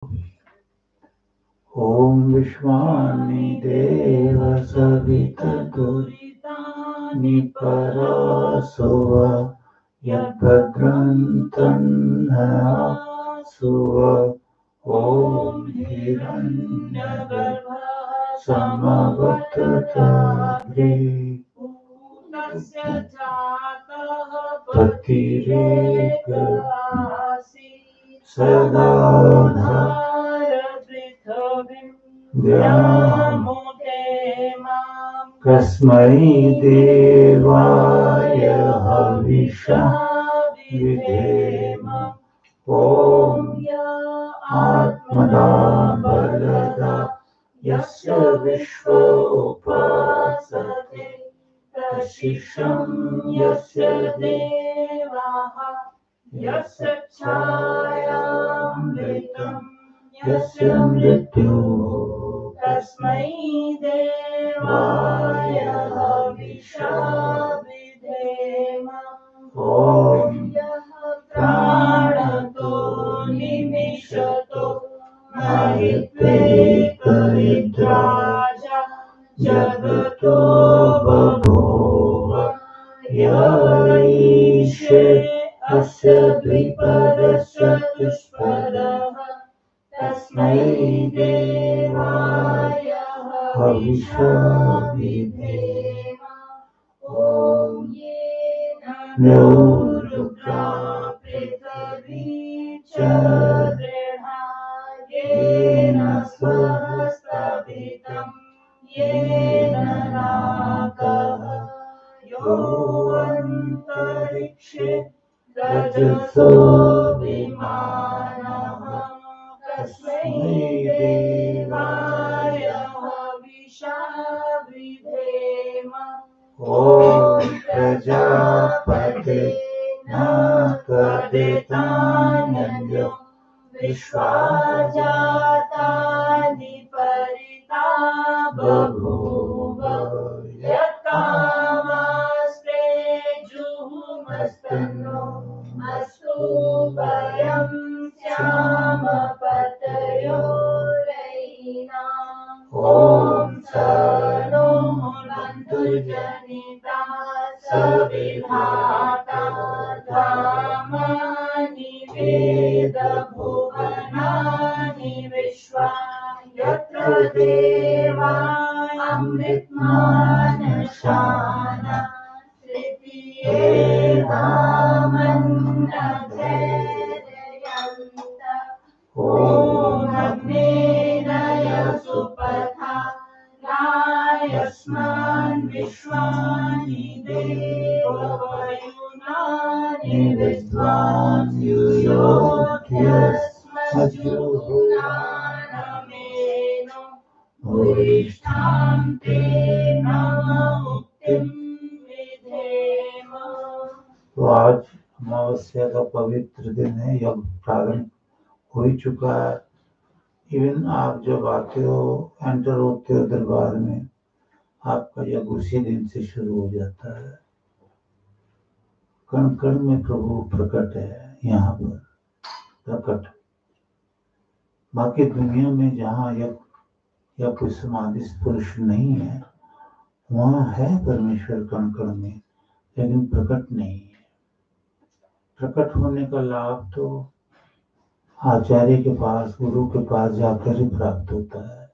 ॐ विश्वानि देव सवितदुरितानि परासुव यद्भद्रं तन्नःसुव ॐ हिरण्यगर्भः समवर्तताग्रे तस्य जातः पतिरेकरासि सदा पृथिवीं व्यामोहे मां कस्मै देवाय हविषा विधेम ॐ आत्मना बलदा यस्य विश्व उपासते कशिशं यस्य देवाः यस्य छायामृतं यस्य मृत्युः तस्मै देवाय हविषा विधेम ॐ प्राणतो निमिषतो महित्वेकनिद्राजा जगतो बभूव य ईशे अस्य द्विपदश्चतुष्पदः तस्मै देवाय हविषा विधेम ॐ येन रुद्रा पृथिवी च दृढा येन स्वस्ताभितं येन नाकः यो अन्तरिक्षे रजसो विमानः तस्मै देवाय हविषा विधेम ॐ प्रजापते न तदेतान्यो विश्वा जातानि परिता बभूव यत्कामास्ते जुहुमस्तनो अस्तु वयं स्याम पतयोरयिनाम् ॐ स नो बन्धुजनिता सविधाता धामानि वेद भुवनानि विश्वा यत्र देवा अमृतमानशान तृतीयेधामन्नधेरयन्त ॐ अग्नेय सुपथा रायस्मान् विश्वानि देवयुनानि विद्वान् युयोध्यस्मज्जुहुनानमेनो भूयिष्ठां ते नमोक्तिं विधेम। तो आज अमावस्या का पवित्र दिन है, यज्ञ प्रारंभ हो ही चुका है। इवन आप जब आते हो, एंटर होते हो दरबार में, आपका यज्ञ उसी दिन से शुरू हो जाता है। कण कण में प्रभु प्रकट है, यहाँ पर प्रकट। बाकी दुनिया में जहाँ यज्ञ या कोई समाधिस्थ पुरुष नहीं है, वहाँ है परमेश्वर कण कण में, लेकिन प्रकट नहीं है। प्रकट होने का लाभ तो आचार्य के पास, गुरु के पास जाकर ही प्राप्त होता है।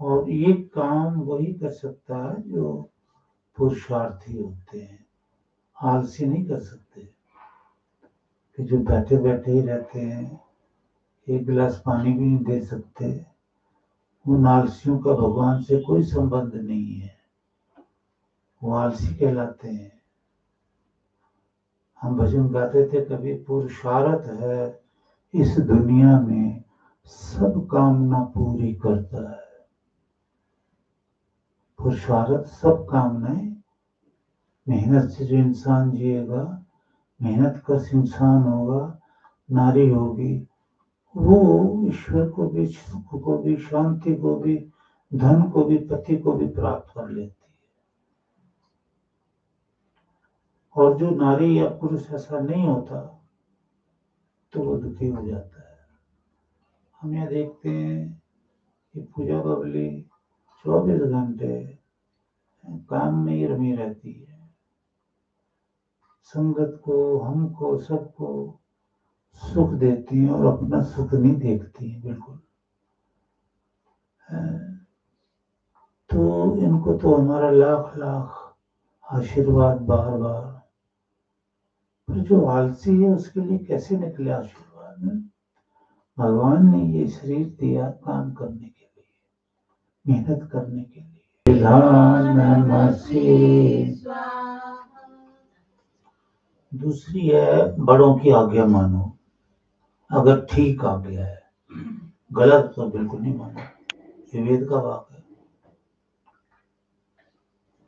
और ये काम वही कर सकता है जो पुरुषार्थी होते हैं, आलसी नहीं कर सकते। कि जो बैठे बैठे ही रहते हैं, एक गिलास पानी भी नहीं दे सकते, उन आलसियों का भगवान से कोई संबंध नहीं है, वो आलसी कहलाते हैं। हम भजन गाते थे कभी, पुरुषार्थ है इस दुनिया में सब कामना पूरी करता है। पुरुषार्थ सब कामनाएं, मेहनत से जो इंसान जिएगा, मेहनत का इंसान होगा, नारी होगी, वो ईश्वर को भी, सुख को भी, शांति को भी, धन को भी, पति को भी प्राप्त कर लेती है। और जो नारी या पुरुष ऐसा नहीं होता तो वो दुखी हो जाता है। हम यहाँ देखते हैं कि पूजा बबली 24 घंटे काम में ही रमी रहती है, संगत को, हमको, सबको सुख देती है और अपना सुख नहीं देखती है बिल्कुल। तो इनको तो हमारा लाख लाख आशीर्वाद बार बार। पर जो आलसी है उसके लिए कैसे निकले आशीर्वाद में? भगवान ने ये शरीर दिया काम करने के लिए, मेहनत करने के लिए। दूसरी है बड़ों की आज्ञा मानो, अगर ठीक आज्ञा है, गलत तो बिल्कुल नहीं मानो, ये वेद का वाक है।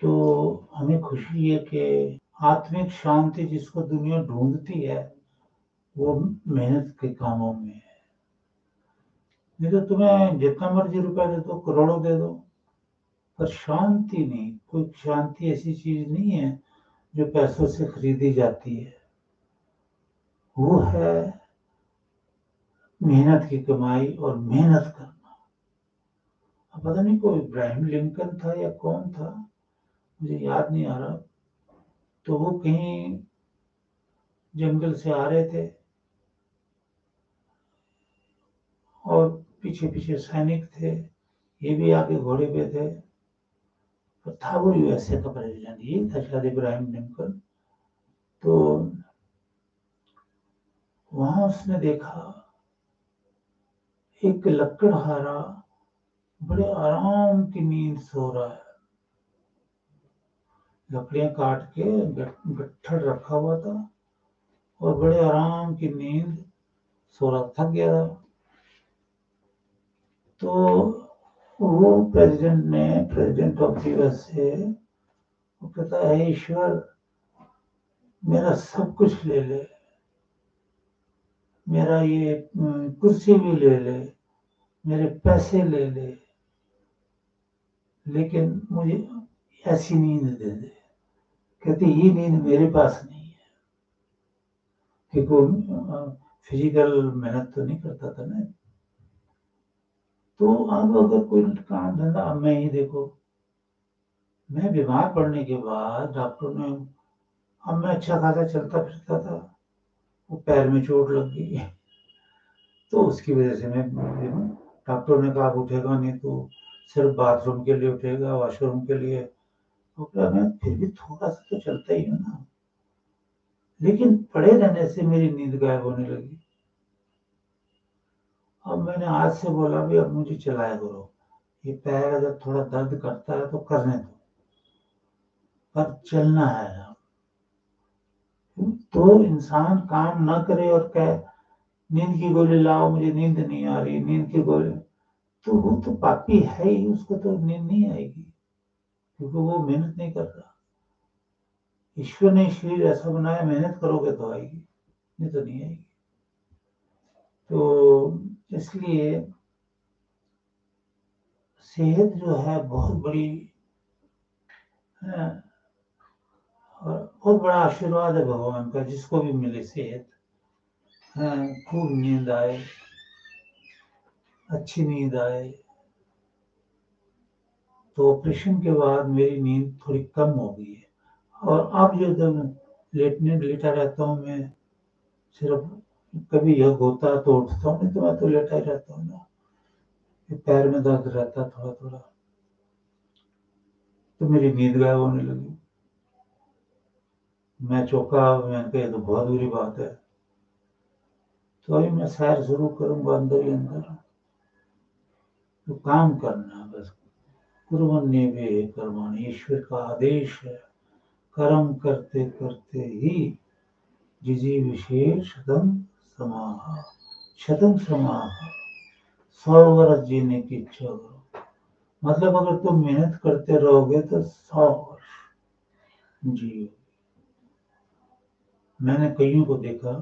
तो हमें खुशी है कि आत्मिक शांति जिसको दुनिया ढूंढती है वो मेहनत के कामों में है। नहीं तो तुम्हें जितना मर्जी रुपया दे दो, करोड़ों दे दो, पर शांति नहीं। कोई शांति ऐसी चीज नहीं है जो पैसों से खरीदी जाती है। वो है मेहनत की कमाई और मेहनत करना। अब पता नहीं कोई इब्राहिम लिंकन था या कौन था, मुझे याद नहीं आ रहा। तो वो कहीं जंगल से आ रहे थे और पीछे पीछे सैनिक थे, ये भी आगे घोड़े पे थे। तो था वो यूएसए का प्रेसिडेंट, ये था शायद इब्राहिम लिंकन। तो वहां उसने देखा एक लकड़हारा बड़े आराम की नींद सो रहा है। लकड़ियां काट के गट्ठर रखा हुआ था और बड़े आराम की नींद सो रहा, थक गया था। तो वो प्रेसिडेंट ऑफ यूएसए वो कहता है, ईश्वर मेरा सब कुछ ले ले, मेरा ये कुर्सी भी ले ले, मेरे पैसे ले ले, लेकिन मुझे ऐसी नींद दे दे। कहती ये नींद मेरे पास नहीं है, क्योंकि फिजिकल मेहनत तो नहीं करता था ना। तो अब अगर कोई काम धंधा, अब मैं ही देखो, मैं बीमार पड़ने के बाद डॉक्टर ने, अब मैं अच्छा खासा चलता फिरता था, वो पैर में चोट लग गई, तो उसकी वजह से मैं, डॉक्टर ने कहा उठेगा नहीं, तो सिर्फ बाथरूम के लिए उठेगा, वॉशरूम के लिए। तो मैं फिर भी थोड़ा सा तो चलता ही हूँ ना, लेकिन पड़े रहने से मेरी नींद गायब होने लगी। अब मैंने आज से बोला भी अब मुझे चलाया करो, ये पैर अगर थोड़ा दर्द करता है तो करने दो, पर चलना है। तो इंसान काम ना करे और कहे नींद की गोली लाओ, मुझे नींद नहीं आ रही, नींद की गोली, तो वो तो पापी है ही, उसको तो नींद नहीं आएगी, क्योंकि वो मेहनत नहीं कर रहा। ईश्वर ने शरीर ऐसा बनाया, मेहनत करोगे तो आएगी, नहीं तो नहीं आएगी। तो इसलिए सेहत जो है बहुत बड़ी है, और बहुत बड़ा आशीर्वाद है भगवान का, जिसको भी मिले सेहत, खूब नींद आए, अच्छी नींद आए। तो ऑपरेशन के बाद मेरी नींद थोड़ी कम हो गई है, और अब जो लेटा रहता हूँ मैं, सिर्फ कभी योग होता है तो उठता हूँ, नहीं तो मैं तो लेटा ही रहता हूँ ना। पैर में दर्द रहता है थोड़ा थोड़ा, तो मेरी नींद गायब होने लगी। मैं चौंका, मैंने कहा ये तो बहुत बुरी बात है। तो अभी मैं सैर शुरू करूंगा अंदर ही अंदर। तो काम करना है बस, कुर्वन्येवे कर्माणि, ईश्वर का आदेश है, कर्म करते करते ही जिजी विशेष समाह, शतम समाह, 100 वर्ष जीने की इच्छा करो। मतलब अगर तुम मेहनत करते रहोगे तो 100 वर्ष जियो। मैंने कईयों को देखा,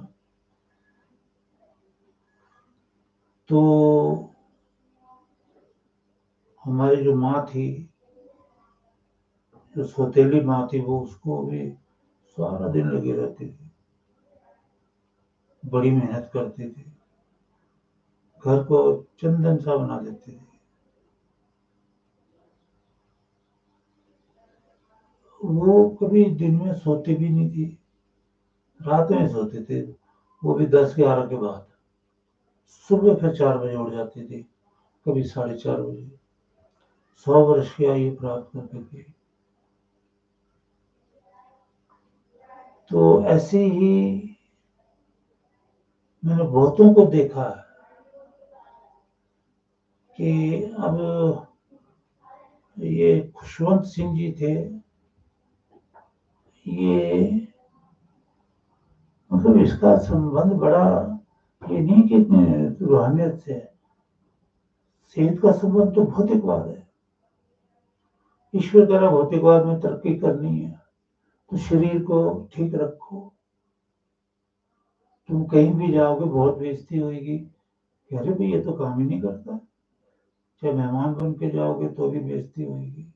तो हमारी जो माँ थी, जो सौतेली माँ थी, वो उसको भी सारा दिन लगी रहती थी, बड़ी मेहनत करती थी, घर को चंदन सा बना देते थे। वो कभी दिन में सोते भी नहीं थे, रात में सोते थे, वो भी 10-11 के बाद। सुबह फिर 4 बजे उठ जाते थे, कभी 4:30 बजे। 100 वर्ष की आयु प्राप्त करते थे। तो ऐसे ही मैंने बहुतों को देखा कि अब ये खुशवंत सिंह जी थे, ये मतलब इसका संबंध बड़ा, ये नहीं कि रूहानियत से है, सेहत का संबंध तो भौतिकवाद है। ईश्वर द्वारा भौतिकवाद में तरक्की करनी है तो शरीर को ठीक रखो। तुम कहीं भी जाओगे बहुत बेइज्जती होगी, अरे भाई ये तो काम ही नहीं करता। चाहे मेहमान बन के जाओगे तो भी बेइज्जती होगी।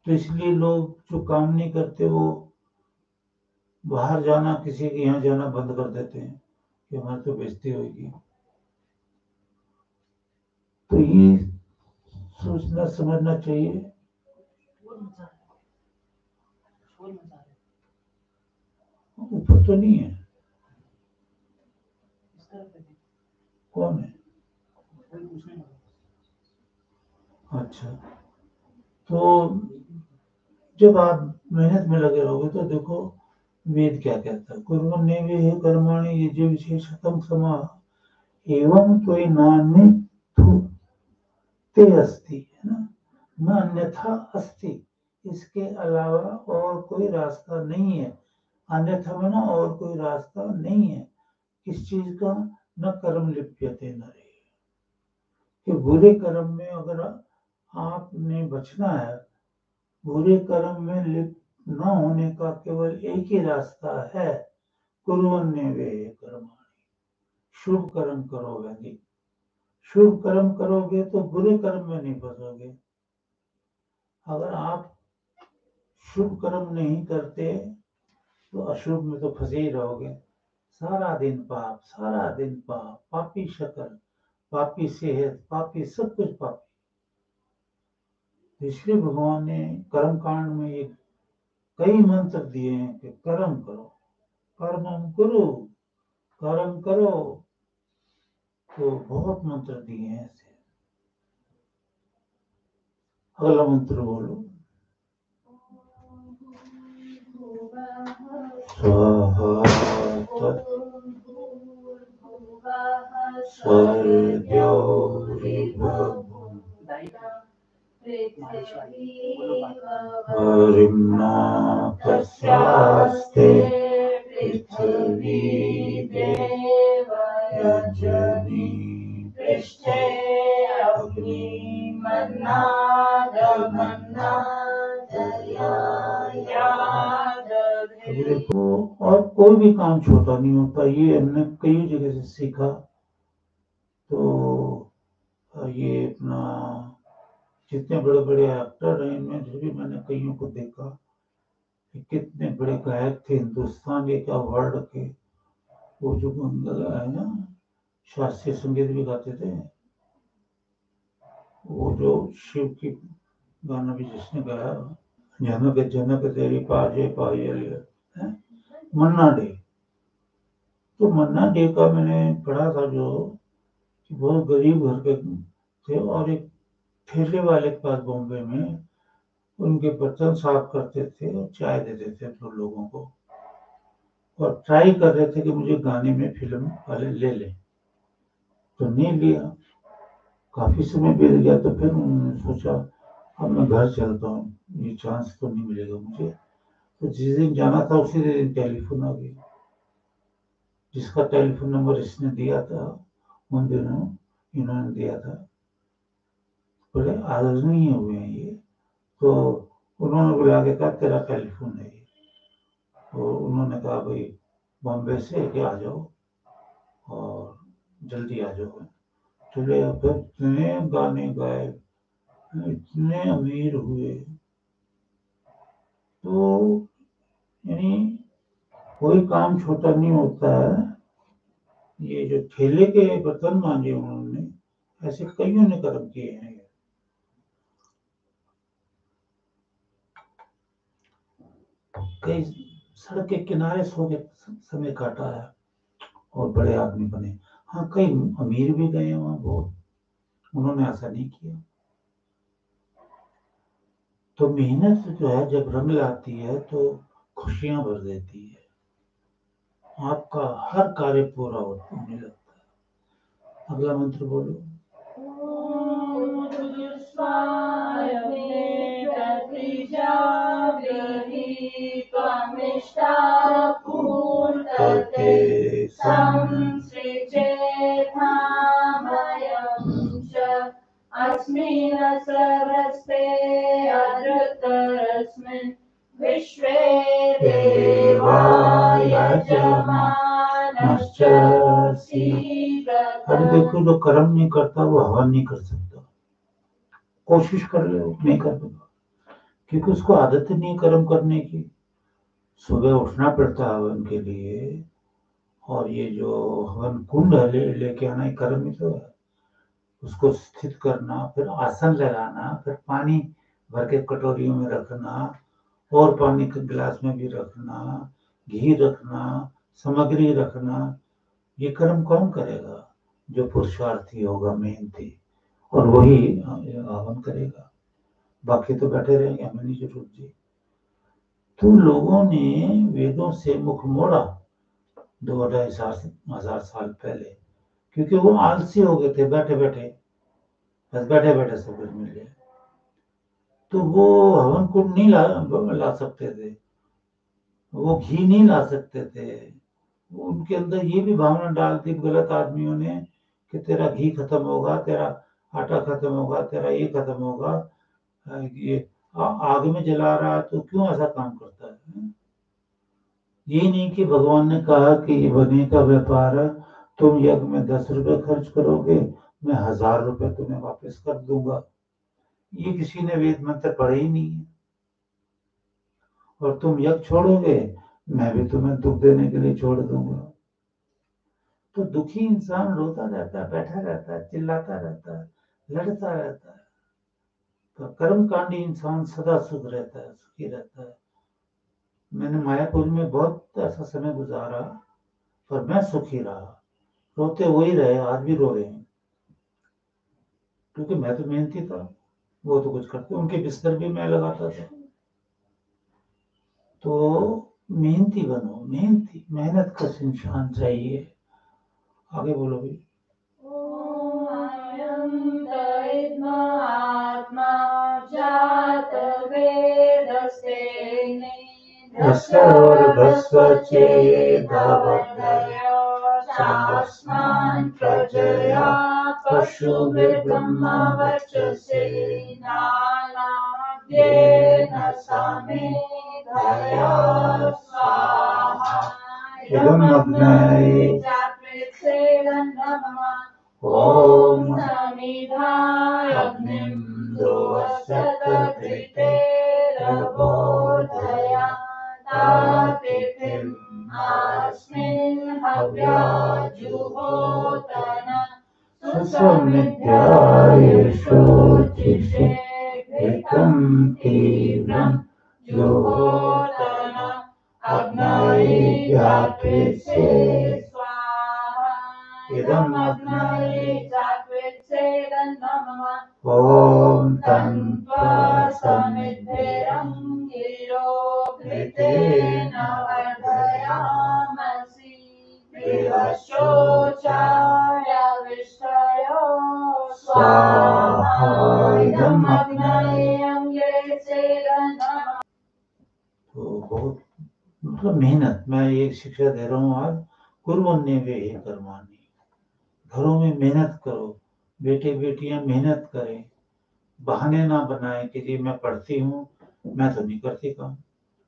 तो इसलिए लोग जो काम नहीं करते वो बाहर जाना, किसी के यहाँ जाना बंद कर देते हैं कि हमारी तो बेइज्जती होगी। तो ये सोचना समझना चाहिए। ऊपर तो नहीं है, कौन है? अच्छा, तो जब आप मेहनत में लगे रहोगे तो देखो वेद क्या कहता है, कुर्वन्नेवेह कर्माणि यज्ञ विशेषतम समाह एवं त्वयि नान्यथु ते अस्ति, है ना, न अन्यथा अस्ति। इसके अलावा और कोई रास्ता नहीं है। अन्यथा माना और कोई रास्ता नहीं है। किस चीज का? न कर्म लिप्यते नरे, कि बुरे कर्म में अगर आपने बचना है, बुरे कर्म में लिप्त न होने का केवल एक ही रास्ता है, कुर्वन्नेवेह कर्माणि, शुभ कर्म करो। यदि शुभ कर्म करोगे तो बुरे कर्म में नहीं फंसोगे। अगर आप शुभ कर्म नहीं करते तो अशुभ में तो फंसे ही रहोगे। सारा दिन पाप, सारा दिन पाप, पापी शक्ल, पापी सेहत, पापी सब कुछ पापी। इसलिए भगवान ने कर्म कांड में ये कई मंत्र दिए हैं कि कर्म करो, कर्मम करो, कर्म करो। तो बहुत मंत्र दिए हैं ऐसे। अगला मंत्र बोलो। स्वाहा हरिम्ना कस्यास्ते पृथ्वी देव यजनी पृष्ठे अग्नि मन्नादमन्ना देखो, और कोई भी काम छोटा नहीं होता, ये हमने कई जगह से सीखा। तो ये अपना जितने बड़े बड़े एक्टर हैं इनमें से भी मैंने कईयों को देखा कि कितने बड़े गायक थे हिंदुस्तान के, क्या वर्ल्ड के। वो जो है ना, शास्त्रीय संगीत भी गाते थे। वो जो शिव की गाना भी जिसने गाया, जनक जनक तेरी पाजे पायल, मन्ना डे। तो मन्ना डे का मैंने पढ़ा था जो कि बहुत गरीब घर के थे और एक ठेले वाले के पास बॉम्बे में उनके बर्तन साफ करते थे और चाय देते थे तो लोगों को, और ट्राई कर रहे थे कि मुझे गाने में फिल्म वाले ले लें। तो नहीं लिया। काफी समय बीत गया तो फिर उन्होंने सोचा अब मैं घर चलता हूँ, ये चांस तो नहीं मिलेगा मुझे। तो जिस दिन जाना था उसी दिन टेलीफोन आ गया। जिसका टेलीफोन नंबर इसने दिया था उन दिनों इन्होंने दिया था, बोले आदरणीय हुए हैं ये। तो उन्होंने बुला के कहा तेरा टेलीफोन है ये। तो उन्होंने कहा भाई बॉम्बे से कि आ जाओ और जल्दी आ जाओ। चले फिर इतने गाने गाए, इतने अमीर हुए। तो यानी कोई काम छोटा नहीं होता है। ये जो ठेले के बर्तन मांजे उन्होंने, ऐसे कईयों ने कर्म किए हैं। कई सड़क के किनारे सो के समय काटा है और बड़े आदमी बने। हाँ, कई अमीर भी गए वहां बहुत, उन्होंने ऐसा नहीं किया। तो मेहनत जो है जब रंग लाती है तो खुशियां भर देती है, आपका हर कार्य पूरा होने लगता है। अगला मंत्र बोलो। अस्मिन् सर्वस्ते अधृतरस्मिन् विश्वे देवा यजमानश्च अब देखो, जो कर्म नहीं करता वो हवन नहीं कर सकता। कोशिश कर ले, नहीं कर पाएगा, क्योंकि उसको आदत ही नहीं कर्म करने की। सुबह उठना पड़ता है हवन के लिए, और ये जो हवन कुंड लेके आना एक कर्म ही तो है। उसको स्थित करना, फिर आसन लगाना, फिर पानी भर के कटोरियों में रखना, और पानी के गिलास में भी रखना, घी रखना, सामग्री रखना। ये कर्म कौन करेगा? जो पुरुषार्थी होगा, मेहनती, और वही हवन करेगा। बाकी तो बैठे रहेंगे, हमें नहीं जरूरत जी। तो लोगों ने वेदों से मुख मोड़ा 2-2.5 हजार साल पहले, क्योंकि वो आलसी हो गए थे, बैठे बैठे बस बैठे बैठे सब कुछ मिल जाए। तो वो हवन कुंड नहीं ला सकते थे, वो घी नहीं ला सकते थे। उनके अंदर ये भी भावना डाल दी गलत आदमियों ने कि तेरा घी खत्म होगा, तेरा आटा खत्म होगा, तेरा ये खत्म होगा, ये आग में जला रहा है तो क्यों ऐसा काम करता है। ये नहीं कि भगवान ने कहा कि ये बने का व्यापार है, तुम यज्ञ में 10 रुपए खर्च करोगे, मैं 1000 रुपए तुम्हें वापस कर दूंगा। ये किसी ने वेद मंत्र पढ़े ही नहीं है। और तुम यज्ञ छोड़ोगे, मैं भी तुम्हें दुख देने के लिए छोड़ दूंगा। तो दुखी इंसान रोता रहता है, बैठा रहता है, चिल्लाता रहता है, लड़ता रहता है। तो कर्मकांडी इंसान सदा सुख रहता है, सुखी रहता है। मैंने मायापुर में बहुत ऐसा समय गुजारा, पर मैं सुखी रहा। रोते वही रहे, आज भी रो रहे हैं, क्योंकि मैं तो मेहनती था, वो तो कुछ करते, उनके बिस्तर भी मैं लगाता था। तो मेहनती बनो, मेहनती, मेहनत का इंसान चाहिए। आगे बोलो भी। आत्मा जात वेदस्तेने शास्मान् प्रजया पशुभिर्ब्रह्मवर्चसे नानाद्येन समेधया स्वाहा इदमग्नये चात्वित्सेदन्नमः ॐ समिधाय अग्निं द्रुवशतकृतेरबोधया तातिथिम् अस्मिन् हव्याजुहोतन सुसमिध्याय शुचिषे घृतं तीव्रं जुहोतन अग्नये जात्वित्से स्वाहा इदमग्नये जात्वित्सेदन्नमः ॐ तन्त्वा समिद्धिरं गिरो घृतेन वर्धयामसि विवशोचाय विष्टयो स्वाहा इदमग्नये अङ्गेसेदन्नमः। तो बहुत मतलब मेहनत, मैं ये शिक्षा दे रहा हूँ आज, कुर्वन्ने वे कर्माणि। घरों में मेहनत करो, बेटे बेटियां मेहनत करें, बहाने ना बनाए कि जी मैं पढ़ती हूँ, मैं तो नहीं करती काम,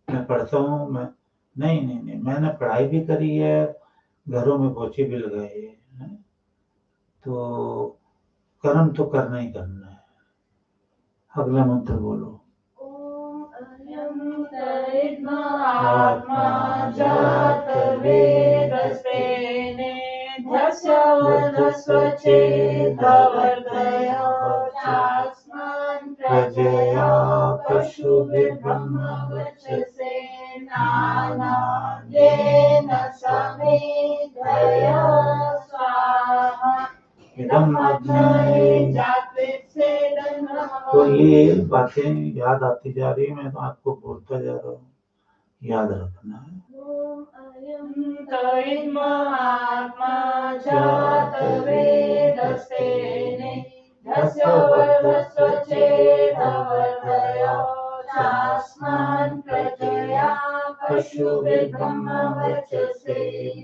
मैं पढ़ता हूँ, मैं नहीं नहीं नहीं, मैंने पढ़ाई भी करी है, घरों में पोछे भी लगाए हैं। तो कर्म तो करना ही करना है। अगला मंत्र बोलो। आत्मा जात वेदस्तेने यस्य वनस्वचेदवर्धयो चास्मान् प्रजया पशुभिर्ब्रह्मवचसे नानाद्येन समेधया स्वाहा इदम् अग्नये जात्वेत्सेदन् तो ये बातें याद आती जा रही है, मैं तो आपको बोलता जा रहा हूँ, याद रखना है। महात्मा जातवेदसेने यस्य वर्धस्वचेदवर्धयो चास्मान् प्रजया पशुभिर्ब्रह्मवचसे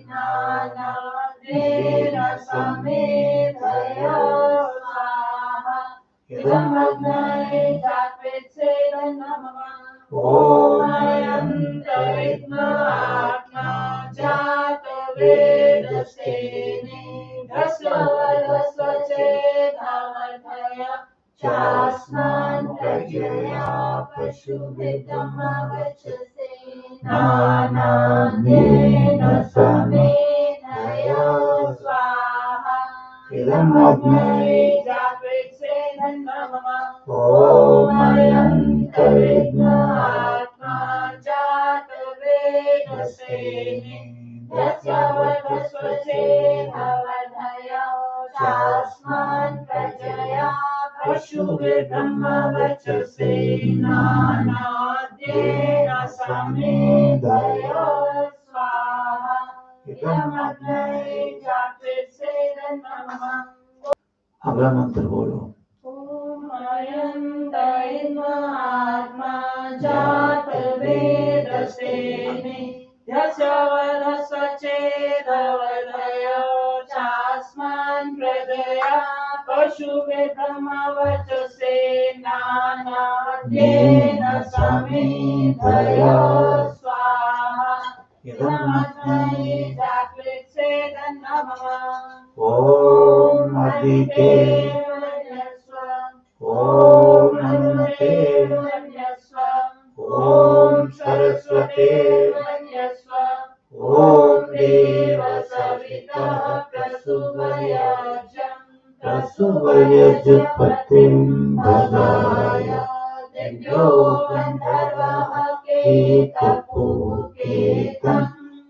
नानाद्येन समेधया स्वाहा इदम् अग्नये जात्वेत्सेदन् ॐ अयन्तरित्मात्मा जातवेदसेने यस्य वरस्वचेदवर्धयो चास्मान् प्रजया पशुभिर्ब्रह्मवचसे नानाद्येन समेधया स्वाहा इदम् अग्नये जात्वेत्सेदन् ॐ अयन्तरित्मात्मा जातवेदसेने यस्य वरस्वचेदवर्धयो चास्मान् प्रजया पशुभिर्ब्रह्मवचसे नानाद्येन समेधया स्वाहा इदम् अग्नये जात्वेत्सेदन् अगला मंत्र बोलो। महात्मा जातवेदसेने यस्य वरस्वचेदवर्धयो चास्मान् प्रजया पशुभिर्ब्रह्मवचसे नानाद्येन समेधया स्वाहा इदम् अग्नये जात्वेत्सेदन् ॐ अदिते ॐ हनुमते ॐ सरस्वते ॐ देव सविता प्रसूवयजपतिं भगाय दिव्यो गन्धर्वः केतपुकेतं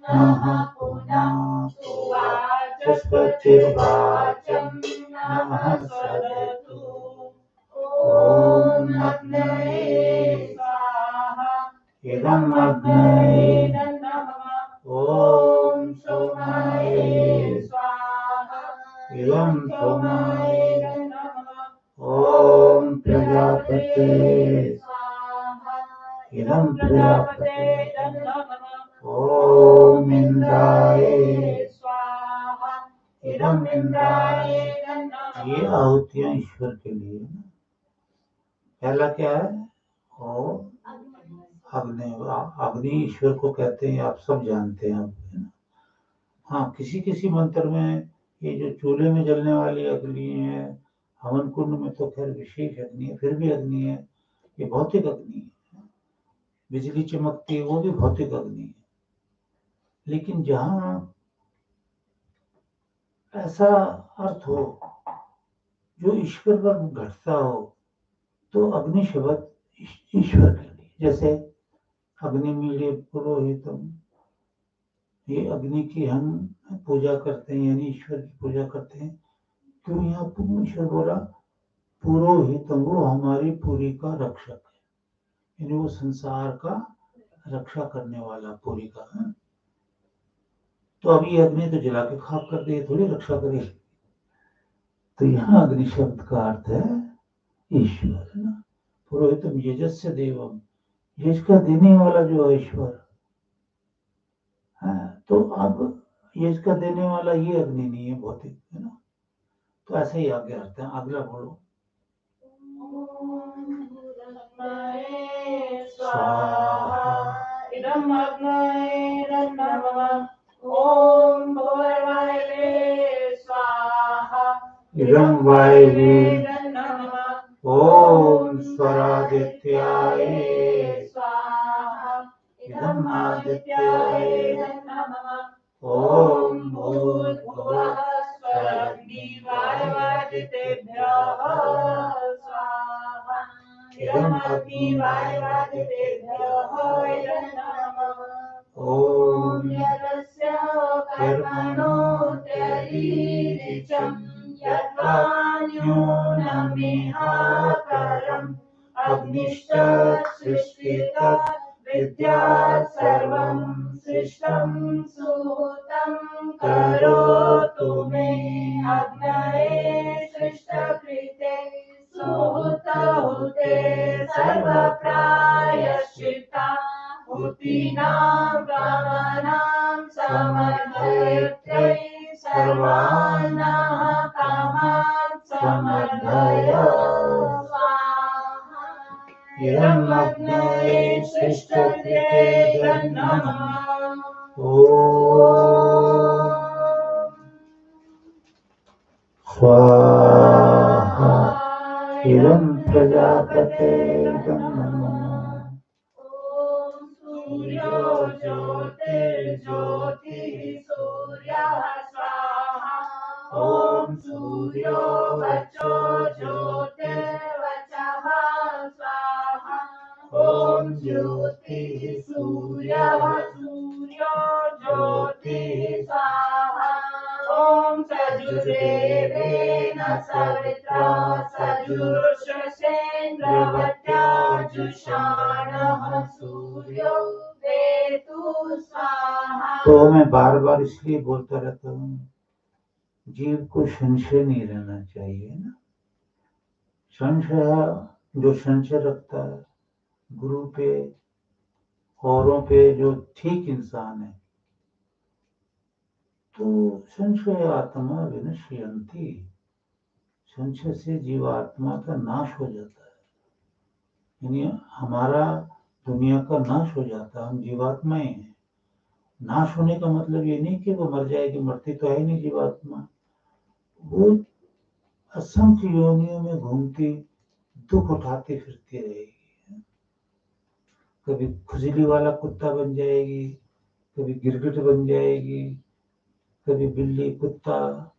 नः पुनः सुवाचस्पतिर्वाचं नमः सदतु ॐ अग्नये स्वाहा इदम् अग्नये ॐ सोमाय स्वाहा इदम् सोमाय ॐ प्रजापते स्वाहा इदम् प्रजापते ॐ इंद्राय स्वाहा इदम् इंद्राय। ये आहुतियां ईश्वर के लिए है। पहला क्या है? ओम अग्नि। अग्नि ईश्वर को कहते हैं, आप सब जानते हैं, है ना। हाँ, किसी किसी मंत्र में ये जो चूल्हे में जलने वाली अग्नि है, हवन कुंड में तो खैर विशेष अग्नि है, फिर भी अग्नि है, ये भौतिक अग्नि है। बिजली चमकती है, वो भी भौतिक अग्नि है। लेकिन जहाँ ऐसा अर्थ हो जो ईश्वर पर घटता हो, तो अग्नि शब्द ईश्वर के लिए, जैसे अग्निमीळे पुरोहितम, ये अग्नि की हम पूजा करते हैं, यानी ईश्वर की पूजा करते हैं। क्यों यहाँ ईश्वर बोला? पुरोहितम, वो हमारी पूरी का रक्षक है, यानी वो संसार का रक्षा करने वाला पूरी का है। तो अब ये अग्नि तो जला के खाक कर दे, थोड़ी रक्षा करे। तो यहाँ अग्नि शब्द का अर्थ है ईश्वर, है ना। पुरोहितम यजस्य देवम, यज का देने वाला जो है ईश्वर है। तो अब यज का देने वाला ये अग्नि नहीं है, भौतिक, है ना। तो ऐसा ही आगे अर्थ है। अगला बोलो। स्वाहा इदम् अग्नये नमः। ओम भूर्वायुवे स्वाहा इदम् वायवे नमः। ओम स्वरादित्याय स्वाहा इदम् आदित्याय नमः। ओम भूर्भुवः बाधितेभ्यः स्वाहा इदमग्निवायुबाधितेभ्यः इदं नमः ॐ यदस्य कर्मणोऽत्यरीरिचं यद्वान्यूनमिहाकरम् अग्निश्च सृष्टितः विद्यात् सर्वं सृष्टं सुहृतं करोतु मे अग्नये सृष्टकृते सुहृतहुते सर्वप्रायश्चित्ता हुतीनां कामानां समर्पयत्यै सर्वान्नः कामान् समर्पय स्वाहा इदम् अग्नये सृष्टकृते नमः ॐ स्वाहा इदं प्रजापते नमः सूर्यो ज्योतिर्ज्योतिः सूर्यः स्वाहा ॐ सूर्यो वचो ज्योतिर्वचः स्वाहा ॐ ज्योतिः सूर्यः सूर्यो ज्योतिः स्वाहा ॐ सजुरेवेन सवित्रा सजुषसेन्द्रवत्या जुषाणः सूर्यो वेतु स्वाहा। तो मैं बार बार इसलिए बोलता रहता हूँ, जीव को संशय नहीं रहना चाहिए ना। संशय, जो संशय रखता है गुरु पे, औरों पे, जो ठीक इंसान है, तो संशय आत्मा विनश्यन्ति, संशय से जीवात्मा का नाश हो जाता है, यानी हमारा दुनिया का नाश हो जाता है। हम जीवात्माएं हैं। नाश होने का मतलब ये नहीं कि वो मर जाएगी, मरती तो है ही नहीं जीवात्मा, वो असंख्य योनियों में घूमती दुख उठाती फिरती रहेगी। कभी खुजली वाला कुत्ता बन जाएगी, कभी गिरगिट बन जाएगी, कभी बिल्ली, कुत्ता,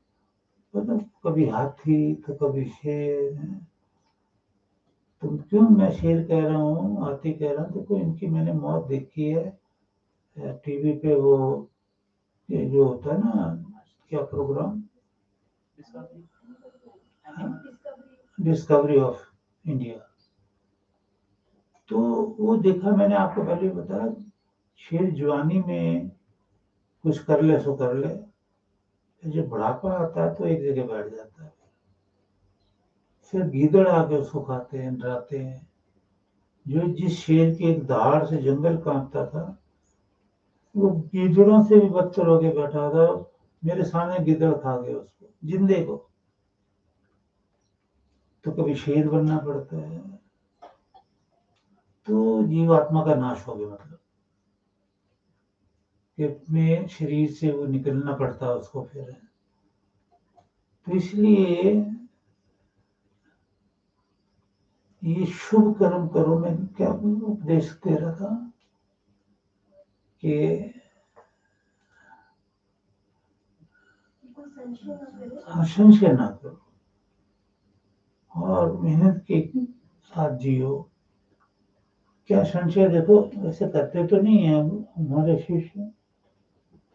मतलब कभी हाथी तो कभी शेर। तुम क्यों मैं शेर कह रहा हूँ, हाथी कह रहा हूँ, देखो इनकी मैंने मौत देखी है टीवी पे। वो ये जो होता है ना, क्या प्रोग्राम, डिस्कवरी ऑफ इंडिया, तो वो देखा मैंने। आपको पहले बताया, शेर जवानी में कुछ कर ले सो कर ले, जब बुढ़ापा आता है तो एक जगह बैठ जाता है। फिर गीदड़ आके उसको खाते हैं, डराते हैं। जो जिस शेर के एक दहाड़ से जंगल कांपता था, वो गीदड़ों से भी बदतर होके बैठा था। मेरे सामने गीदड़ खा गए उसको, जिंदे को। तो कभी शेर बनना पड़ता है। तो जीवात्मा का नाश हो गया, मतलब कि अपने शरीर से वो निकलना पड़ता है उसको फिर। तो इसलिए ये शुभ कर्म करो। मैं क्या उपदेश दे रहा था कि संशय ना करो और मेहनत के साथ जियो। क्या संशय, देखो वैसे करते तो नहीं है हमारे शिष्य,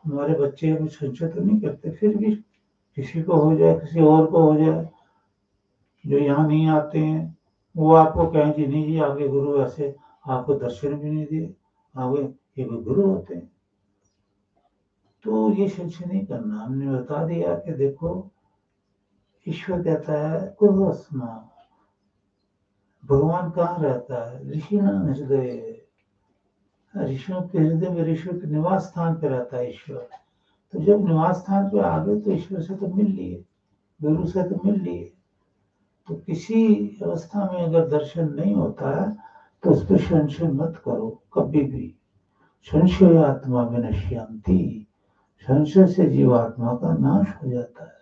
हमारे बच्चे कुछ संशय तो नहीं करते, फिर भी किसी को हो जाए, किसी और को हो जाए, जो यहाँ नहीं आते हैं वो आपको कहें कि नहीं जी आपके गुरु ऐसे आपको दर्शन भी नहीं दिए, आगे ये कोई गुरु होते हैं। तो ये संशय नहीं करना। हमने बता दिया कि देखो ईश्वर कहता है कुर्वस्मा, भगवान कहाँ रहता है, ऋषि नाम हृदय, ऋषियों के हृदय में, ऋषियों के निवास स्थान पे रहता है ईश्वर। तो जब निवास स्थान पे आ गए तो ईश्वर से तो मिल लिए, गुरु से तो मिल लिए। तो किसी अवस्था में अगर दर्शन नहीं होता है तो उस पर संशय मत करो कभी भी। संशय आत्मा विनश्यन्ति, संशय से जीवात्मा का नाश हो जाता है।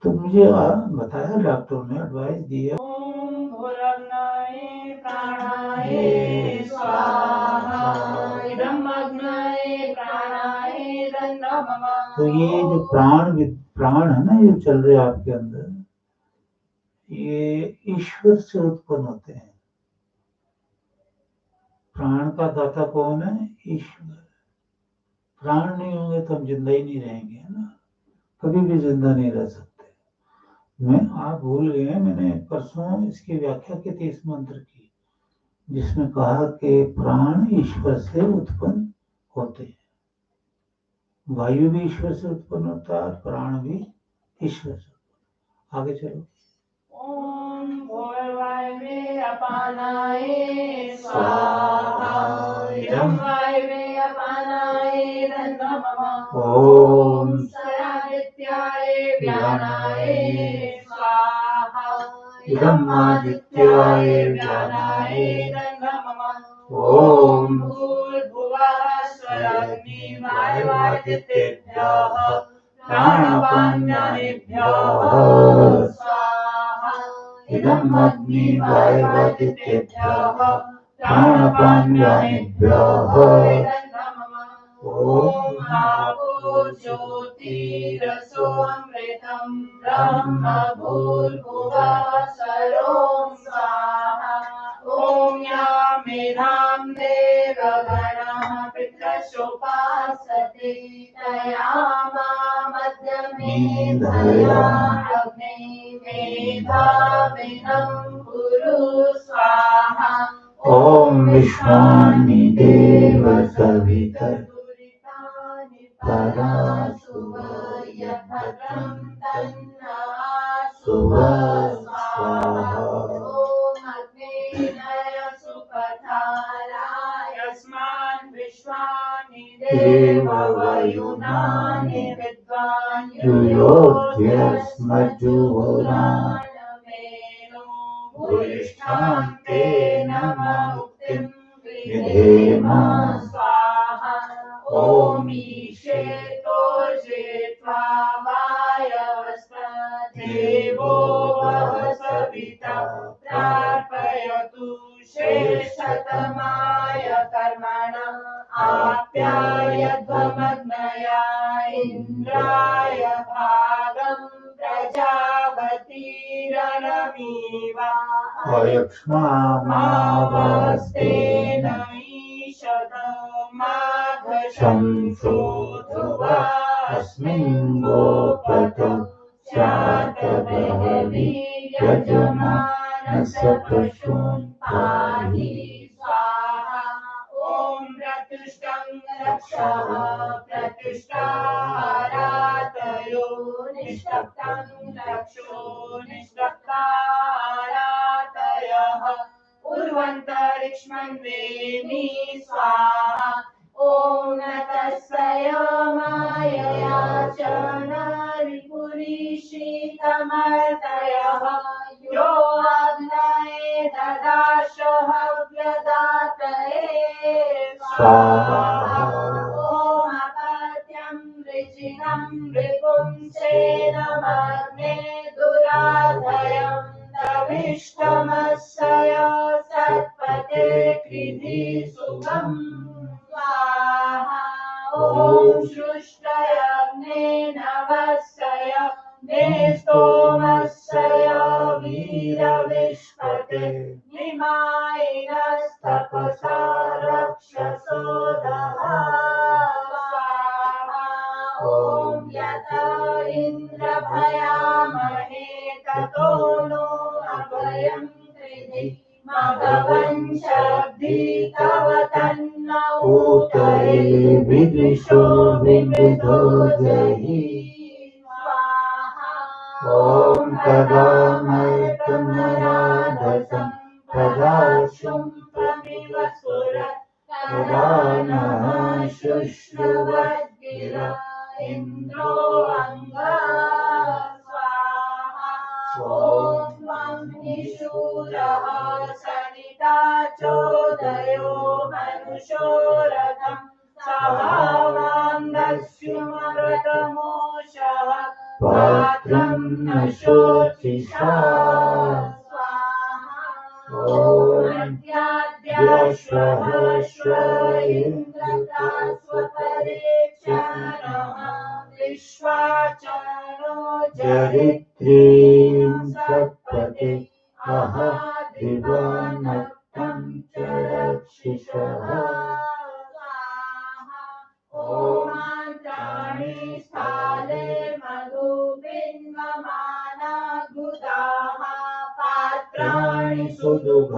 तो मुझे बताया, डॉक्टर ने एडवाइस दिया, ओम भूरग्नये प्राणाये स्वाहा इदं अग्नये प्राणाये नमः। तो ये जो प्राण प्राण है ना, ये चल रहे आपके अंदर, ये ईश्वर से उत्पन्न होते हैं। प्राण का दाता कौन है? ईश्वर। प्राण नहीं होंगे तो हम जिंदा ही नहीं रहेंगे, है ना, कभी भी जिंदा नहीं रह सकते। आप भूल गए हैं, मैंने परसों इसकी व्याख्या की थी इस मंत्र की, जिसमें कहा कि प्राण ईश्वर से उत्पन्न होते हैं। वायु भी ईश्वर से उत्पन्न होता है, प्राण भी ईश्वर से। आगे चलो। ओम भूर्वायुवे अपानाय स्वाहा, इदं वायुवे अपानाय नमः। ओम सरादित्याय व्यानाय स्वाहा, इदं आदित्याय व्यानाय नमः। ओम भूर्भुवः स्वरग्नि वायवादित्येभ्यः प्राणपान्यानेभ्यः स्वाहा, इदं अग्नि वायवादित्येभ्यः प्राणपान्यानेभ्यः नमः। ओम आपो ज्योतिरसो अमृतं ब्रह्म भूर्भुवः स्वरों स्वाहा। ओम या मेधां देवगणः पितृषोपासते तया मध्यमेधया अग्ने मेधाविनं कुरु स्वाहा। ओम विश्वानि देव सवितर् परासुव यद्भद्रं तन्नासुव स्वाहा। ओम अग्नेय सुपथाराय यस्मान् विश्वानि देव वयुनानि विद्वान् युयोध्यस्मज्जुहोरानमेनो भूयिष्ठां ते नमोक्तिं विधेम स्वाहा। ओम ईशेतो जेत्वा वायवस्पदेवो वः सविता प्रार्पयतु श्रेष्ठतमाय कर्मणः आप्यायध्वमग्नया इन्द्राय भागं प्रजापतिरनमीव अयक्ष्मामावस्तेन शंसो ध्रुवा अस्मिन् गोपतो स्यात् बहवी यजमानस्य पशून् पाहि स्वाहा। ओम प्रतुष्टं रक्षः प्रतिष्ठारातयो निष्ठप्तं रक्षो निष्ठप्तारातयः उर्वन्तरिक्ष्मन्वेमि स्वाहा। ओम नतस्य मायया च नरिपुरीषितमर्तयः यो अग्नये ददाशः व्यदातये स्वाहा। ओम अपत्यं ऋचिनं रिपुंसेनमग्ने दुराधयं दविष्टमस्य सत्पते कृधि सुखम् स्वाहा। ओम सृष्टयग्नेन वत्सय नेस्तोमस्य वीरविष्पते निमायिनस्तपसा रक्षसो दधा स्वाहा। ओम यत इन्द्रभयामहे ततो नो अभयं कृधि मघवन् शब्दी तव तन्न ऊतये विद्विषो विविधो जहि स्वाहा। ओम तदा मर्तमराधसं तदा शुम्भमिव स्फुरत् तदा नः शुश्रुवद्गिर इन्द्रो अङ्गः स्वाहा। ओम त्वं निशूरः सनिता चोदयो मनुषो रथं सभावां दस्युमृतमोषः पात्रं न शोचिषा स्वाहा। ओम अद्याद्याश्वः श्व इन्द्रता स्वपरेक्षणः विश्वाचरो चरित्रीं सत्पते दिवानक्तं च रक्षिषः ॐ मन्त्राणि स्थाले मधुबिन्वमाना गुदाः पात्राणि सुदुघानधेनुः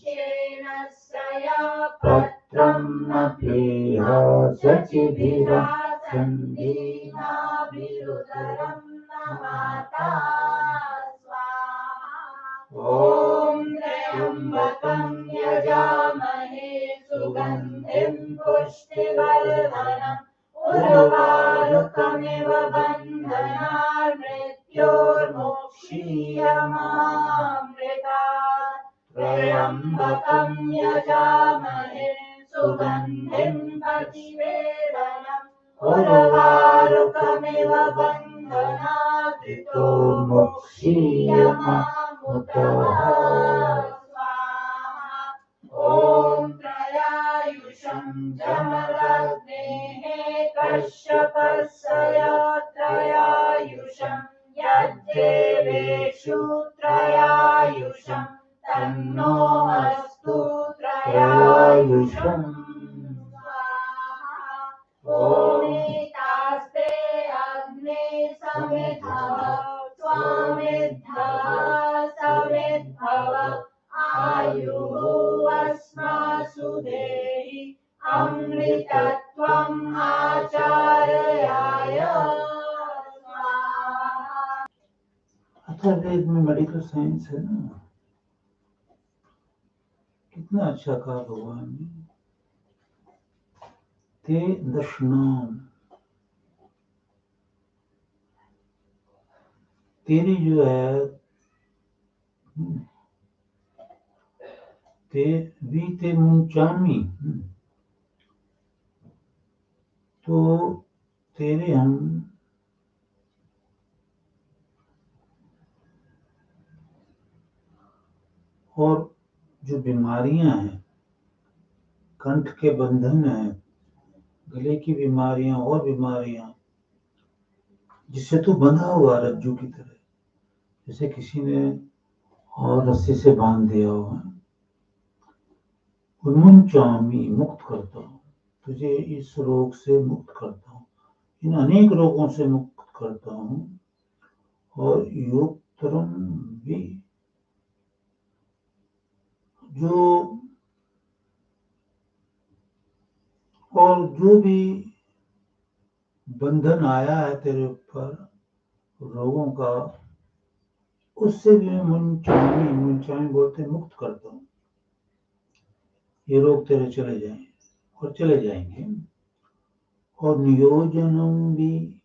शेनस्या पत्रं न प्रीह शचिभिरा सन्धीनाभिरुदरं नमाता स्वाहा ॐ त्र्यम्बकं यजामहे सुगन्धिं पुष्टिवर्धनम् उर्वारुकमिव बन्धनान् मृत्योर्मुक्षीयमामृतात् त्र्यम्बकं यजामहे सुगन्धिं प्रतिवेदनम् उर्वारुकमिव बन्धनात् मृत्योर्मुक्षीयमामृताः ॐ त्रयायुषं जमदग्नेः कश्यपस्य त्रयायुषं यज्देवेषु त्रयायुषं तन्नो अस्तु त्रयायुषम् ओमितास्ते अग्ने समिद्धः स्वामिद्धः समिद्धव आयुः अस्मासु देहि अमृतत्वम् आचार्याय अथर्ववेद में मेडिकल साइंस है ना, कितना अच्छा कहा भगवान ने। ते दर्शनाम, तेरी जो है ते वीते मुंचामी, तो तेरे हम और जो बीमारियां हैं, कंठ के बंधन हैं, गले की बीमारियां और बीमारियां, जिससे तू बंधा हुआ रज्जू की तरह, जैसे किसी ने और रस्सी से बांध दिया हो, मुंचामी, मुक्त करता हूँ तुझे, इस रोग से मुक्त करता हूँ, इन अनेक रोगों से मुक्त करता हूँ। और योगतरम भी, जो भी बंधन आया है तेरे ऊपर रोगों का, उससे भी मैं मुंचामी बोलते मुक्त करता हूँ। ये रोग तेरे चले जाएंगे और चले जाएंगे। और नियोजनम भी,